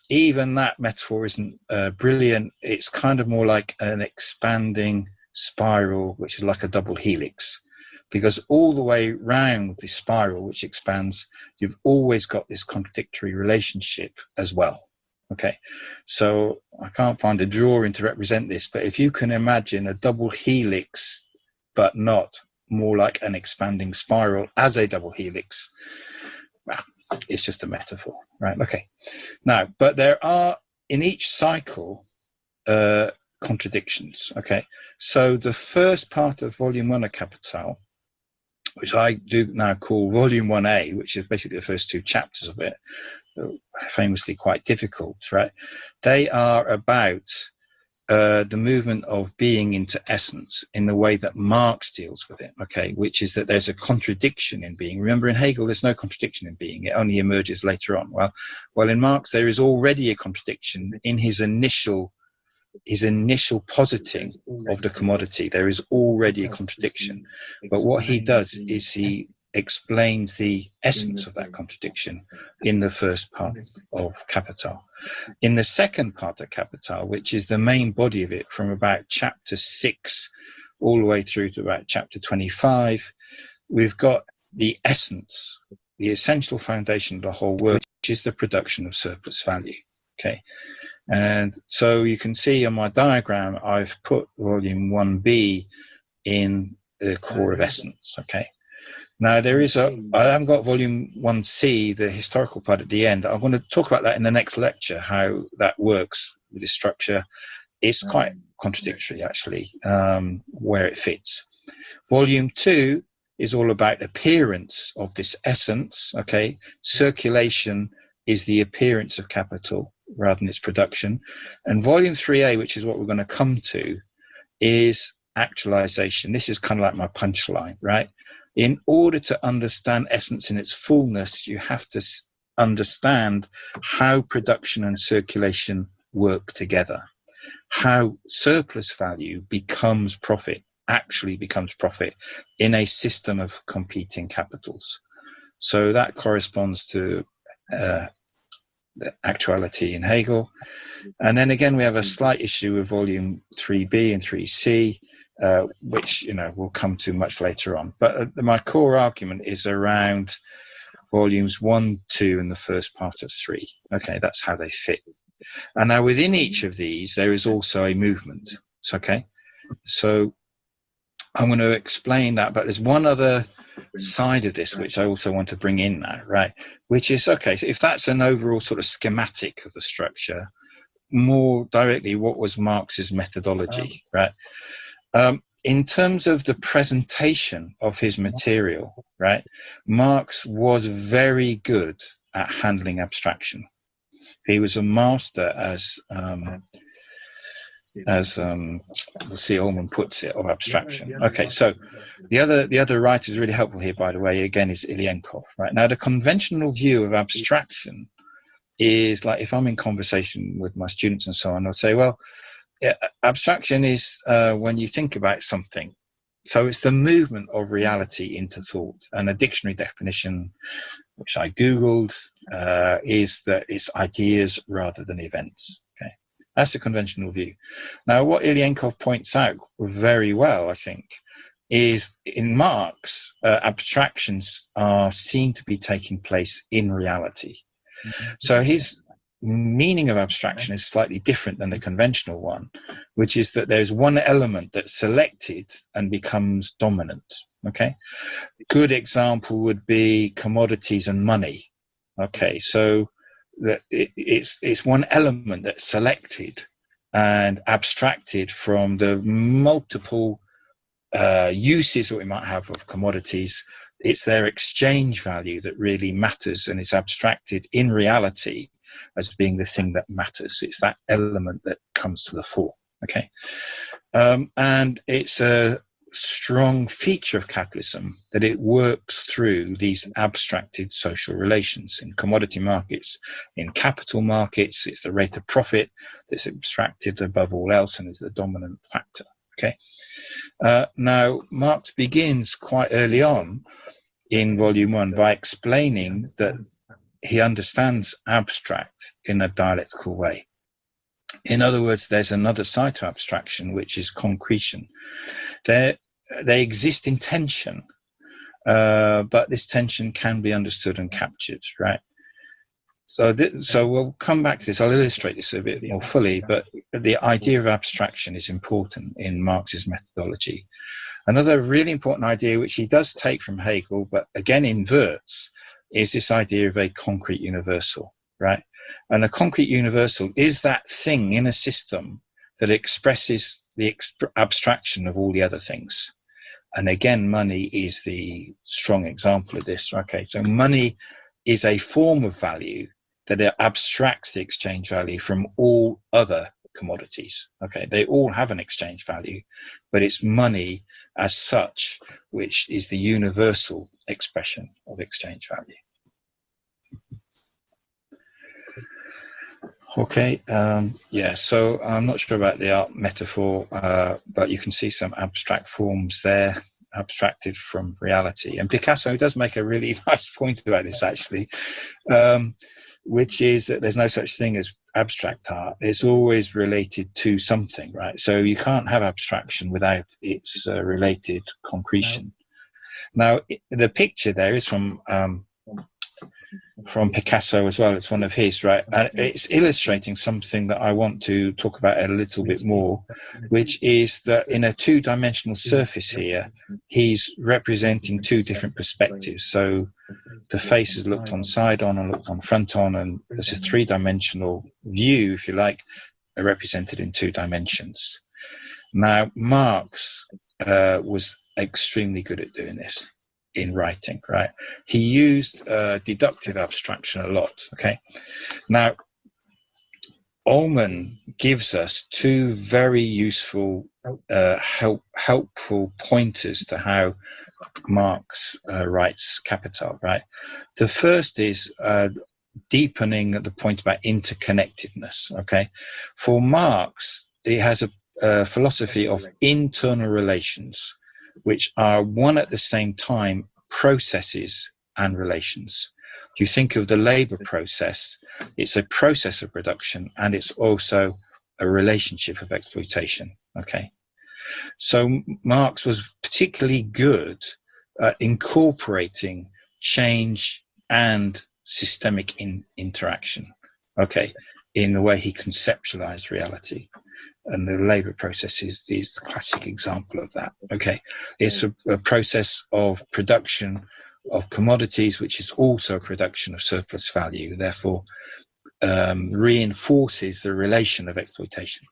Even that metaphor isn't brilliant. It's kind of more like an expanding spiral, which is like a double helix, because all the way round the spiral which expands, you've always got this contradictory relationship as well. Okay, so I can't find a drawing to represent this, but if you can imagine a double helix, but not more like an expanding spiral as a double helix, well, it's just a metaphor, right? Okay, now, but there are in each cycle contradictions. Okay, so the first part of volume 1 of Capital, which I do now call volume 1A, which is basically the first 2 chapters of it, famously quite difficult, right? They are about the movement of being into essence in the way that Marx deals with it, okay, which is that there's a contradiction in being. Remember, in Hegel, there's no contradiction in being. It only emerges later on. Well, in Marx, there is already a contradiction in his initial positing of the commodity. There is already a contradiction. But what he does is he explains the essence of that contradiction in the first part of Capital. In the second part of Capital, which is the main body of it, from about chapter 6 all the way through to about chapter 25, we've got the essence, the essential foundation of the whole work, which is the production of surplus value. Okay, and so you can see on my diagram, I've put volume 1B in the core of essence. Okay, now there is I haven't got volume 1C, the historical part at the end. I'm going to talk about that in the next lecture, how that works with the structure. It's quite contradictory, actually, where it fits. Volume 2 is all about appearance of this essence, okay? Circulation is the appearance of capital rather than its production. And volume 3A, which is what we're going to come to, is actualization. This is kind of like my punchline, right? In order to understand essence in its fullness, you have to understand how production and circulation work together, how surplus value becomes profit, actually becomes profit in a system of competing capitals. So that corresponds to the actuality in Hegel. And then again, we have a slight issue with volume 3B and 3C, which, you know, we'll come to much later on. But my core argument is around volumes 1, 2, and the first part of 3. Okay, that's how they fit. And now within each of these, there is also a movement. Okay, so I'm going to explain that, but there's one other side of this which I also want to bring in now, right? Which is, okay, so if that's an overall sort of schematic of the structure, more directly, what was Marx's methodology, right? In terms of the presentation of his material, right, Marx was very good at handling abstraction. He was a master, as C. Ullman puts it, of abstraction. Okay, so the other writer is really helpful here, by the way, again, is Ilyenkov, right? Now, the conventional view of abstraction is like, if I'm in conversation with my students and so on, I'll say, well, abstraction is when you think about something. So it's the movement of reality into thought. And a dictionary definition, which I Googled, is that it's ideas rather than events. Okay, that's the conventional view. Now, what Ilyenkov points out very well, I think, is in Marx, abstractions are seen to be taking place in reality. So his meaning of abstraction is slightly different than the conventional one, which is that there's one element that's selected and becomes dominant. Okay, good example would be commodities and money. Okay, so that it's one element that's selected and abstracted from the multiple uses that we might have of commodities. It's their exchange value that really matters, and it's abstracted in reality as being the thing that matters. It's that element that comes to the fore. Okay, and it's a strong feature of capitalism that it works through these abstracted social relations. In commodity markets, in capital markets, it's the rate of profit that's abstracted above all else and is the dominant factor. Okay, now Marx begins quite early on in volume 1 by explaining that he understands abstract in a dialectical way. In other words, there's another side to abstraction, which is concretion. They exist in tension, but this tension can be understood and captured, right? So we'll come back to this. I'll illustrate this a bit more fully, but the idea of abstraction is important in Marx's methodology. Another really important idea, which he does take from Hegel, but again inverts, is this idea of a concrete universal, right? And a concrete universal is that thing in a system that expresses the abstraction of all the other things. And again, money is the strong example of this. Okay, so money is a form of value that abstracts the exchange value from all other commodities. Okay, they all have an exchange value, but it's money as such which is the universal expression of exchange value. Okay, yeah, so I'm not sure about the art metaphor, but you can see some abstract forms there, abstracted from reality. And Picasso does make a really nice point about this, actually, which is that there's no such thing as abstract art. It's always related to something, right? So you can't have abstraction without its related concretion. Now, the picture there is from Picasso as well. It's one of his, right? And it's illustrating something that I want to talk about a little bit more, which is that in a two-dimensional surface here, he's representing two different perspectives. So the face is looked on side on and looked on front on, and there's a three-dimensional view, if you like, represented in two dimensions. Now, Marx was extremely good at doing this in writing, right? He used deductive abstraction a lot, okay? Now, Ullman gives us two very useful, helpful pointers to how Marx writes Capital, right? The first is deepening the point about interconnectedness, okay? For Marx, he has a philosophy of internal relations, which are one at the same time processes and relations. If you think of the labor process, it's a process of production and it's also a relationship of exploitation, okay? So Marx was particularly good at incorporating change and systemic interaction, okay, in the way he conceptualized reality. And the labor process is the classic example of that, okay? It's a process of production of commodities, which is also a production of surplus value, therefore reinforces the relation of exploitation.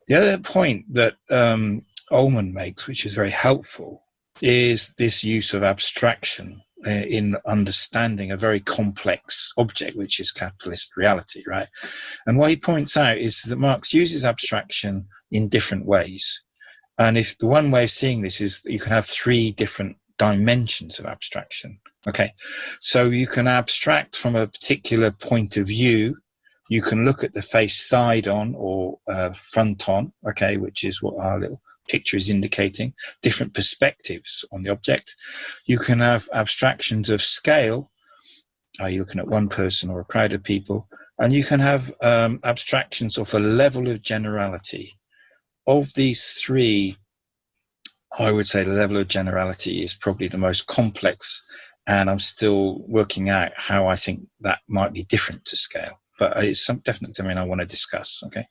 The other point that Ullman makes, which is very helpful, is this use of abstraction in understanding a very complex object, which is capitalist reality, right? And what he points out is that Marx uses abstraction in different ways. And if the one way of seeing this is that you can have three different dimensions of abstraction, okay? So you can abstract from a particular point of view. You can look at the face side on or front on, okay, which is what our little picture is indicating, different perspectives on the object. You can have abstractions of scale. Are you looking at one person or a crowd of people? And you can have abstractions of a level of generality. Of these three, I would say the level of generality is probably the most complex, and I'm still working out how I think that might be different to scale. But it's definitely something I want to discuss, okay?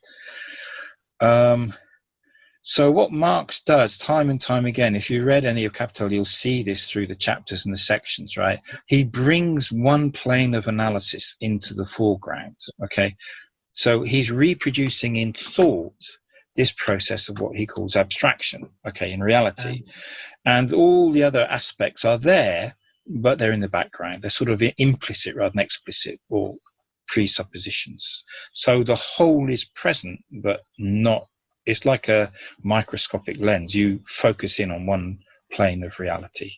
So what Marx does time and time again, if you read any of Capital, you'll see this through the chapters and the sections, right? He brings one plane of analysis into the foreground, okay? So he's reproducing in thought this process of what he calls abstraction, okay, in reality. And all the other aspects are there, but they're in the background. They're sort of implicit rather than explicit, or presuppositions. So the whole is present, but not, it's like a microscopic lens. You focus in on one plane of reality.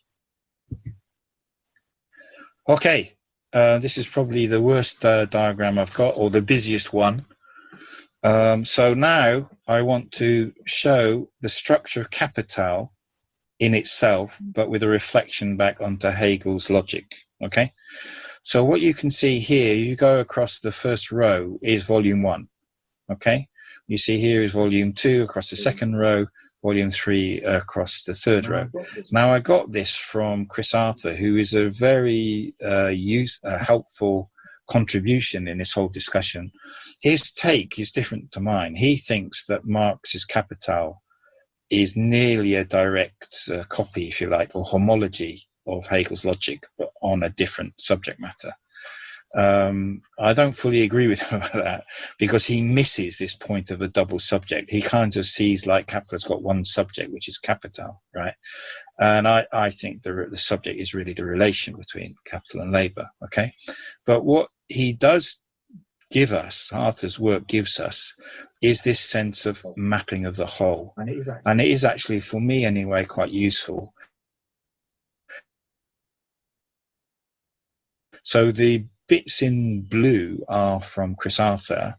Okay, this is probably the worst diagram I've got, or the busiest one. So now I want to show the structure of capital in itself, but with a reflection back onto Hegel's logic, okay? So what you can see here, you go across the first row is volume 1, okay? You see here is volume 2 across the second row, volume 3 across the third row. Now I got this from Chris Arthur, who is a very helpful contribution in this whole discussion. His take is different to mine. He thinks that Marx's Capital is nearly a direct copy, if you like, or homology of Hegel's logic, but on a different subject matter. I don't fully agree with him about that, because he misses this point of the double subject. He kind of sees like Capital's got one subject, which is capital, right? And I think the subject is really the relation between capital and labor, okay? But what he does give us, Arthur's work gives us, is this sense of mapping of the whole. And it is actually, for me anyway, quite useful. So the bits in blue are from Chris Arthur,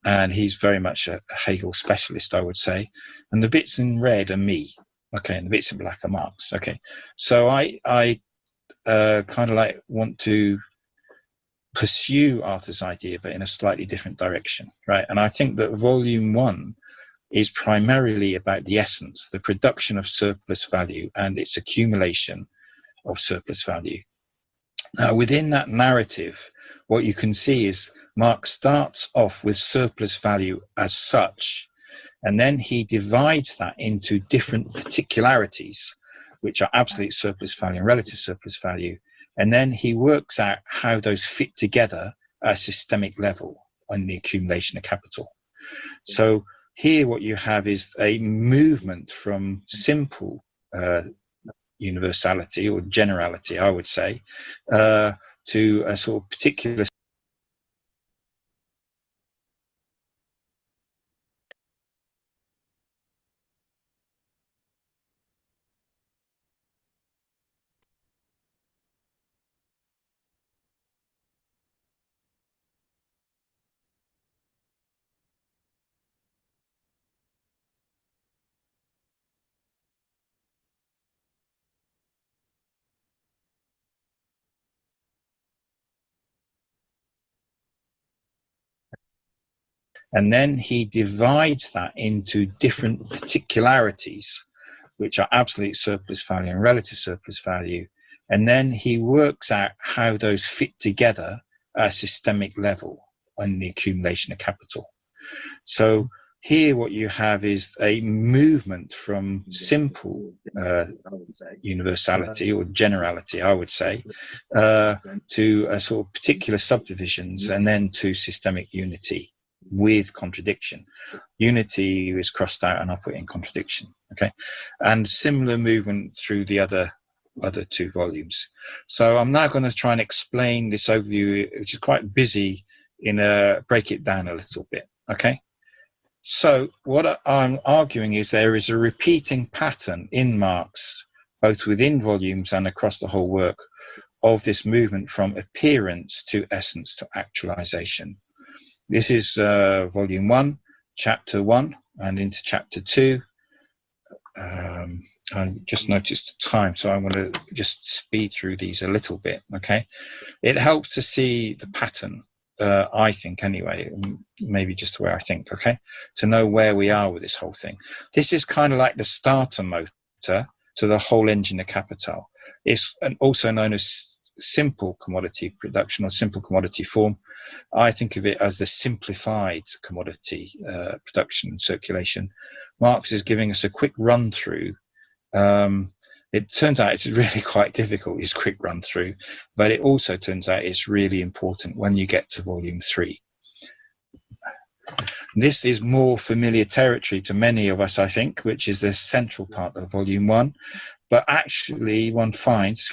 and he's very much a Hegel specialist, I would say. And the bits in red are me, okay, and the bits in black are Marx, okay. So I kind of like want to pursue Arthur's idea, but in a slightly different direction, right? And I think that volume 1 is primarily about the essence, the production of surplus value and its accumulation of surplus value. Now, within that narrative, what you can see is Marx starts off with surplus value as such, and then he divides that into different particularities, which are absolute surplus value and relative surplus value. And then he works out how those fit together at a systemic level on the accumulation of capital. So here what you have is a movement from simple universality or generality, I would say, to a sort of particular. And then he divides that into different particularities, which are absolute surplus value and relative surplus value. And then he works out how those fit together at a systemic level on the accumulation of capital. So here what you have is a movement from simple universality or generality, I would say, to a sort of particular subdivisions and then to systemic unity with contradiction. Unity is crossed out and I'll put in contradiction. Okay, and similar movement through the other two volumes. So I'm now going to try and explain this overview, which is quite busy, break it down a little bit. Okay, so what I'm arguing is there is a repeating pattern in Marx, both within volumes and across the whole work, of this movement from appearance to essence to actualization. This is volume 1, chapter 1, and into chapter 2. I just noticed the time, so I'm going to just speed through these a little bit. Okay, it helps to see the pattern, I think, anyway, maybe just the way I think. Okay, to know where we are with this whole thing. This is kind of like the starter motor to the whole engine of capital. It's also known as simple commodity production or simple commodity form. I think of it as the simplified commodity production and circulation. Marx is giving us a quick run through. It turns out it's really quite difficult, his quick run through, but it also turns out it's really important when you get to volume 3. This is more familiar territory to many of us, I think, which is the central part of volume 1. But actually, one finds,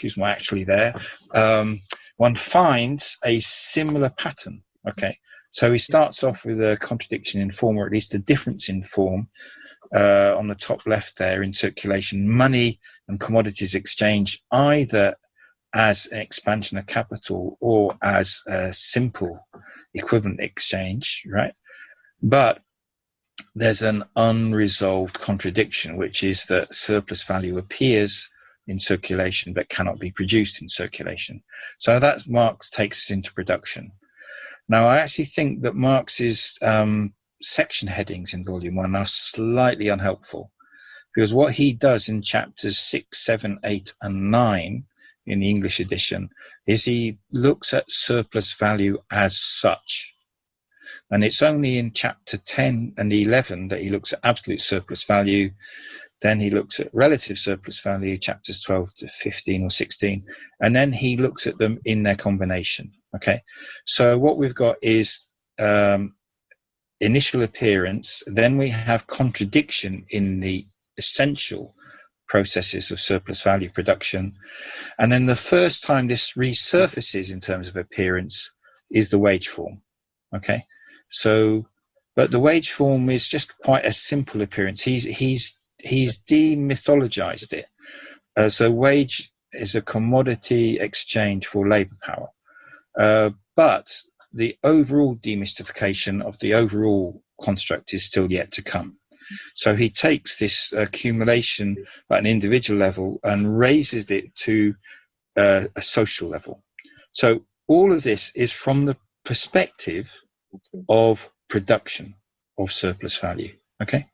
one finds a similar pattern. Okay, so he starts off with a contradiction in form, or at least a difference in form. On the top left there in circulation, money and commodities exchange either as an expansion of capital or as a simple equivalent exchange, right? But there's an unresolved contradiction, which is that surplus value appears in circulation but cannot be produced in circulation. So that's Marx takes us into production. Now, I actually think that Marx's section headings in volume 1 are slightly unhelpful, because what he does in chapters 6, 7, 8, and 9 in the English edition is he looks at surplus value as such. And it's only in chapter 10 and 11 that he looks at absolute surplus value. Then he looks at relative surplus value, chapters 12 to 15 or 16. And then he looks at them in their combination. Okay, so what we've got is initial appearance. Then we have contradiction in the essential processes of surplus value production. And then the first time this resurfaces in terms of appearance is the wage form. Okay. So, but the wage form is just quite a simple appearance. He's demythologized it. So wage is a commodity exchange for labor power. But the overall demystification of the overall construct is still yet to come. So he takes this accumulation at an individual level and raises it to a social level. So all of this is from the perspective of production of surplus value. Okay,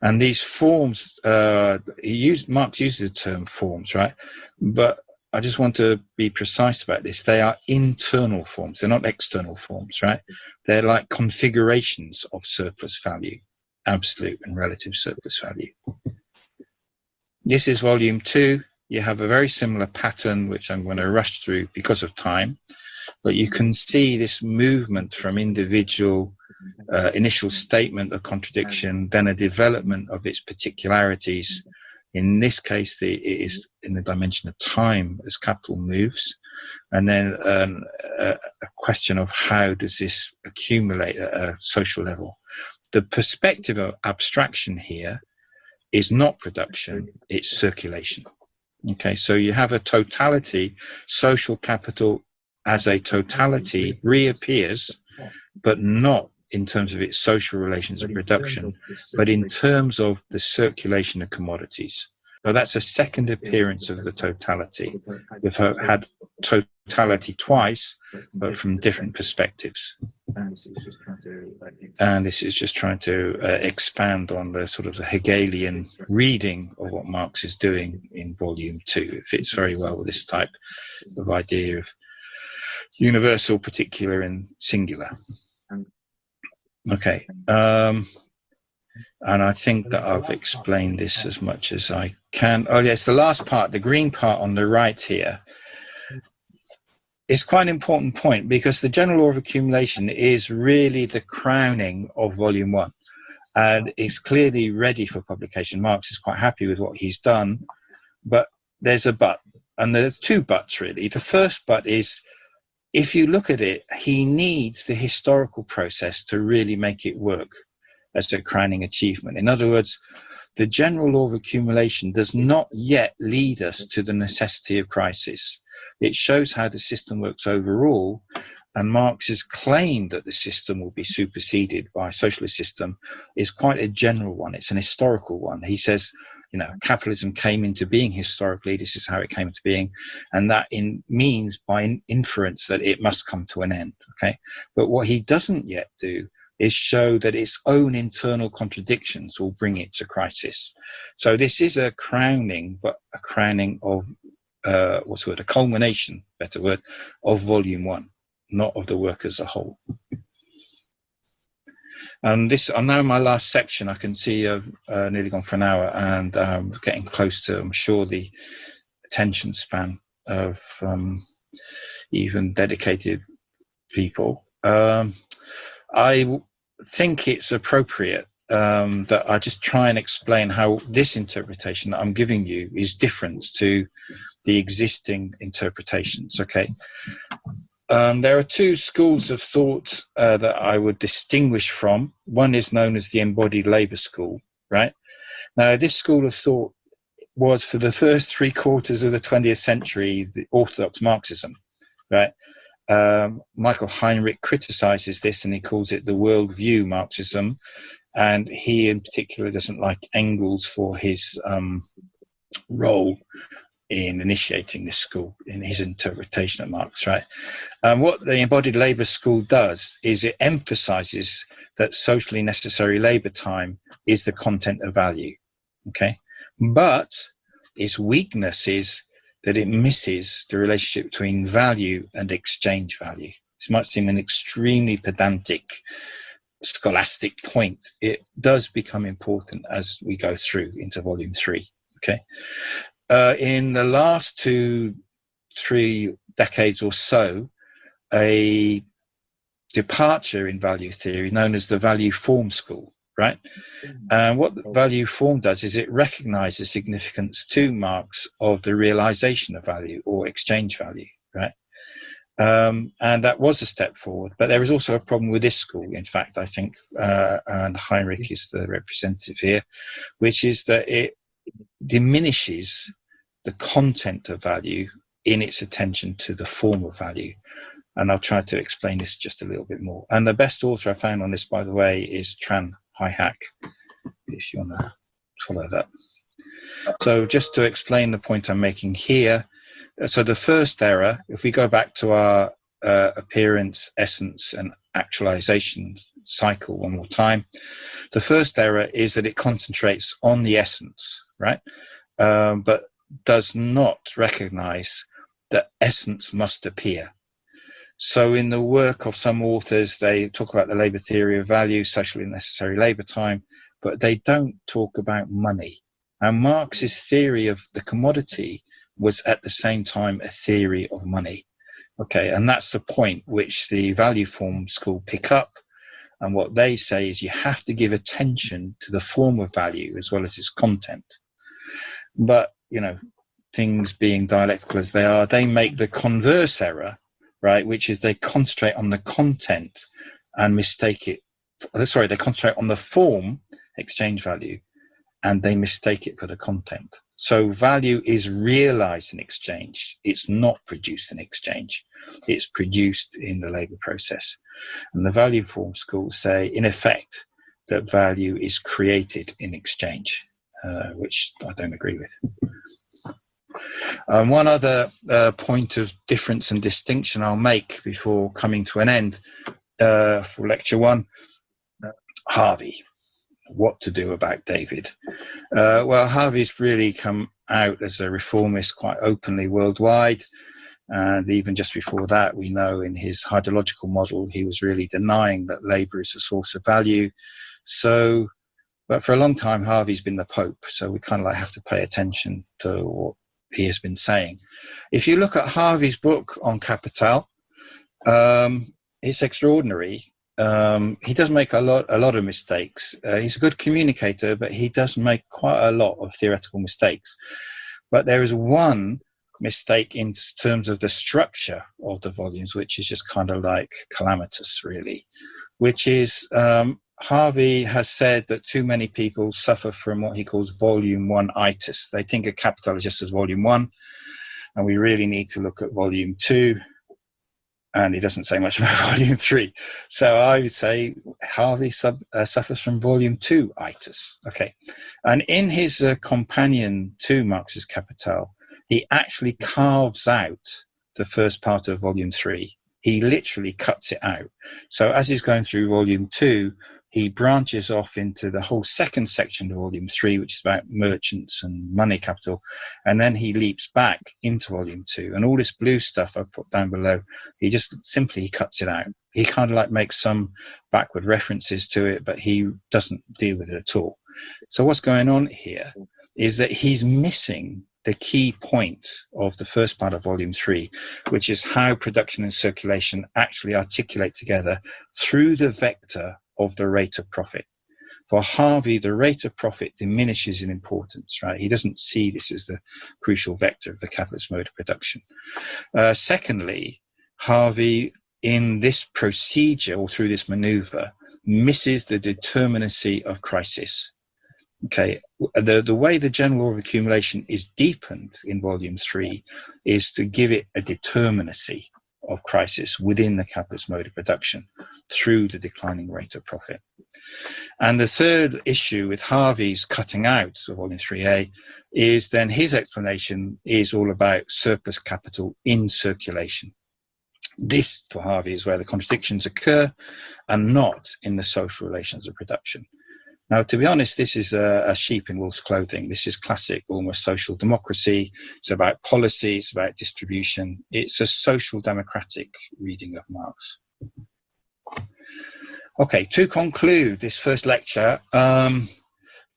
and these forms, Marx uses the term forms, right? But I just want to be precise about this. They are internal forms. They're not external forms, right? They're like configurations of surplus value, absolute and relative surplus value. This is volume 2. You have a very similar pattern, which I'm going to rush through because of time. But you can see this movement from individual initial statement of contradiction, then a development of its particularities. In this case, it is in the dimension of time as capital moves, and then a question of how does this accumulate at a social level. The perspective of abstraction here is not production, it's circulation. Okay, so you have a totality, social capital as a totality reappears, but not in terms of its social relations of production, but in terms of the circulation of commodities. So that's a second appearance of the totality. We've had totality twice, but from different perspectives. And this is just trying to expand on the sort of the Hegelian reading of what Marx is doing in volume 2. It fits very well with this type of idea of universal, particular, and singular. Okay. And I think that I've explained this as much as I can. Oh, yes, the last part, the green part on the right here, is quite an important point, because the general law of accumulation is really the crowning of volume 1 and is clearly ready for publication. Marx is quite happy with what he's done, but there's a but, and there's two buts really. The first but is, if you look at it, he needs the historical process to really make it work as a crowning achievement. In other words, the general law of accumulation does not yet lead us to the necessity of crisis. It shows how the system works overall, and Marx's claim that the system will be superseded by a socialist system is quite a general one. It's an historical one. He says, you know, capitalism came into being historically, this is how it came into being, and that means by inference that it must come to an end, okay? But what he doesn't yet do is show that its own internal contradictions will bring it to crisis. So this is a crowning, but a crowning of, what's the word, a culmination, better word, of volume 1, not of the work as a whole. And this, I'm now in my last section. I can see I've nearly gone for an hour, and getting close to, I'm sure, the attention span of even dedicated people. I think it's appropriate that I just try and explain how this interpretation that I'm giving you is different to the existing interpretations, okay? There are two schools of thought that I would distinguish from. One is known as the embodied labor school, right? Now, this school of thought was, for the first 3/4 of the 20th century, the orthodox Marxism, right? Michael Heinrich criticizes this, and he calls it the worldview Marxism. And he in particular doesn't like Engels for his role in initiating this school, in his interpretation of Marx, right? What the embodied labor school does is it emphasizes that socially necessary labor time is the content of value, okay? But its weakness is that it misses the relationship between value and exchange value. This might seem an extremely pedantic, scholastic point. It does become important as we go through into volume 3, okay? In the last 2-3 decades or so, a departure in value theory known as the value form school, right? And what the value form does is it recognizes significance to Marx of the realization of value or exchange value, right? And that was a step forward, but there is also a problem with this school, in fact, I think, and Heinrich is the representative here, which is that it diminishes the content of value in its attention to the form of value. And I'll try to explain this just a little bit more. And the best author I found on this, by the way, is Tran Hai-Hak, if you want to follow that. So just to explain the point I'm making here, so the first error, if we go back to our appearance, essence, and actualization cycle one more time, the first error is that it concentrates on the essence, right? But does not recognize that essence must appear. So in the work of some authors, they talk about the labor theory of value, socially necessary labor time, but they don't talk about money. And Marx's theory of the commodity was at the same time a theory of money. Okay, and that's the point which the value form school pick up And what they say is you have to give attention to the form of value as well as its content. But, you know, things being dialectical as they are, they make the converse error, right? Which is they concentrate on the content and mistake it. Sorry, they concentrate on the form, exchange value, and they mistake it for the content. So value is realized in exchange. It's not produced in exchange. It's produced in the labor process. And the value form schools say, in effect, that value is created in exchange, which I don't agree with. One other point of difference and distinction I'll make before coming to an end for lecture one, Harvey. What to do about David? Well, Harvey's really come out as a reformist quite openly worldwide. And even just before that, we know in his hydrological model, he was really denying that labor is a source of value. So, but for a long time, Harvey's been the Pope. So we kind of like have to pay attention to what he has been saying. If you look at Harvey's book on Capital, it's extraordinary. He does make a lot of mistakes. He's a good communicator, but he does make quite a lot of theoretical mistakes. But there is one mistake in terms of the structure of the volumes, which is just kind of like calamitous, really, which is Harvey has said that too many people suffer from what he calls volume one-itis. They think of Capital as just as volume one, and we really need to look at volume two. And he doesn't say much about volume three. So I would say Harvey suffers from volume two-itis. Okay. And in his companion to Marx's Capital, he actually carves out the first part of volume three. He literally cuts it out. So as he's going through volume two, he branches off into the whole second section of volume three, which is about merchants and money capital. And then he leaps back into volume two. And all this blue stuff I put down below, he just simply cuts it out. He kind of like makes some backward references to it, but he doesn't deal with it at all. So what's going on here is that he's missing the key point of the first part of volume three, which is how production and circulation actually articulate together through the vector of the rate of profit. For Harvey, the rate of profit diminishes in importance, right? He doesn't see this as the crucial vector of the capitalist mode of production. Secondly, Harvey, in this procedure or through this maneuver, misses the determinacy of crisis. Okay, the way the general law of accumulation is deepened in volume three is to give it a determinacy of crisis within the capitalist mode of production through the declining rate of profit. And the third issue with Harvey's cutting out of volume 3A is then his explanation is all about surplus capital in circulation. This, for Harvey, is where the contradictions occur and not in the social relations of production. Now, to be honest, this is a sheep in wolf's clothing. This is classic, almost social democracy. It's about policy. It's about distribution. It's a social democratic reading of Marx. Okay, to conclude this first lecture,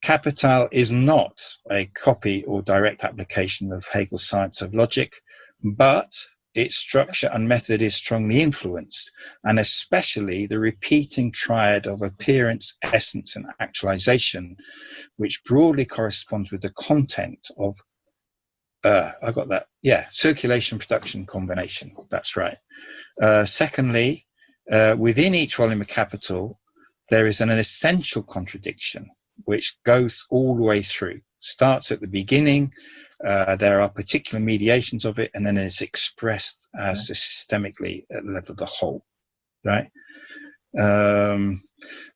Capital is not a copy or direct application of Hegel's science of logic, but its structure and method is strongly influenced, and especially the repeating triad of appearance, essence, and actualization, which broadly corresponds with the content of, circulation, production, combination. That's right. Secondly, within each volume of Capital, there is an essential contradiction, which goes all the way through, starts at the beginning. There are particular mediations of it, and then it's expressed as systemically at the level of the whole, right?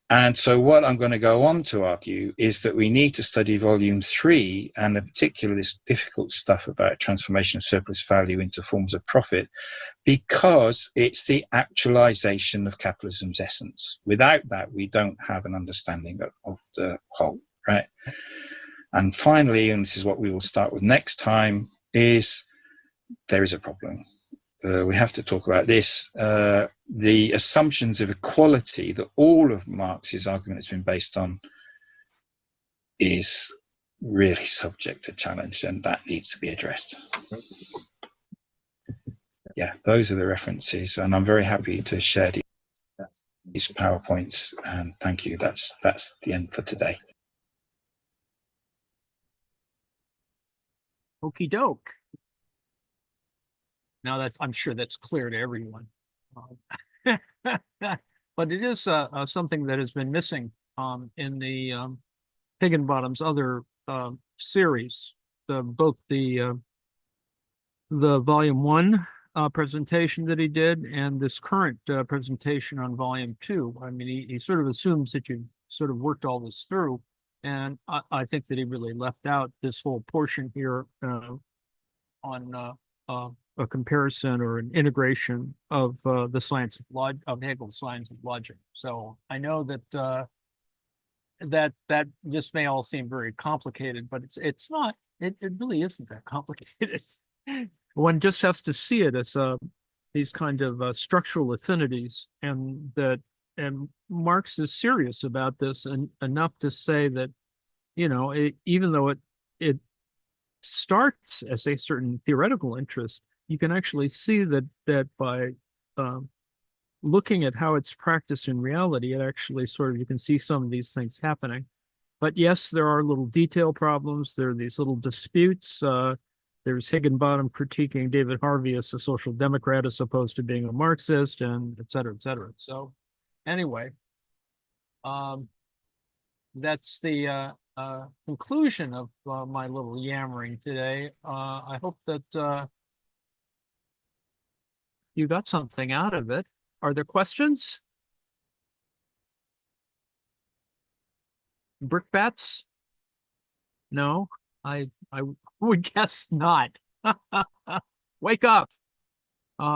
And so what I'm going to go on to argue is that we need to study volume 3, and in particular this difficult stuff about transformation of surplus value into forms of profit, because it's the actualization of capitalism's essence. Without that, we don't have an understanding of the whole, right? And finally, and this is what we will start with next time, is there is a problem. We have to talk about this. The assumptions of equality that all of Marx's argument has been based on is really subject to challenge, and that needs to be addressed. Yeah, those are the references, and I'm very happy to share these. these PowerPoints, and thank you. That's the end for today. Okie doke. Now I'm sure that's clear to everyone. But it is something that has been missing in the Higginbottom's other series, both the volume 1 presentation that he did and this current presentation on volume 2. I mean, he sort of assumes that you sort of worked all this through, and I think that he really left out this whole portion here on a comparison or an integration of the science of Hegel's science of logic. So I know that that this may all seem very complicated, but it's not. It really isn't that complicated. One just has to see it as these kind of structural affinities, and Marx is serious about this, and enough to say that, you know, even though it starts as a certain theoretical interest, you can actually see that by looking at how it's practiced in reality, it actually sort of, you can see some of these things happening. But yes, there are little detail problems. There are these little disputes. There's Higginbottom critiquing David Harvey as a social democrat as opposed to being a Marxist, and et cetera, et cetera. So anyway, that's the conclusion of my little yammering today. I hope that you got something out of it. Are there questions? Brickbats? No, I would guess not. Wake up.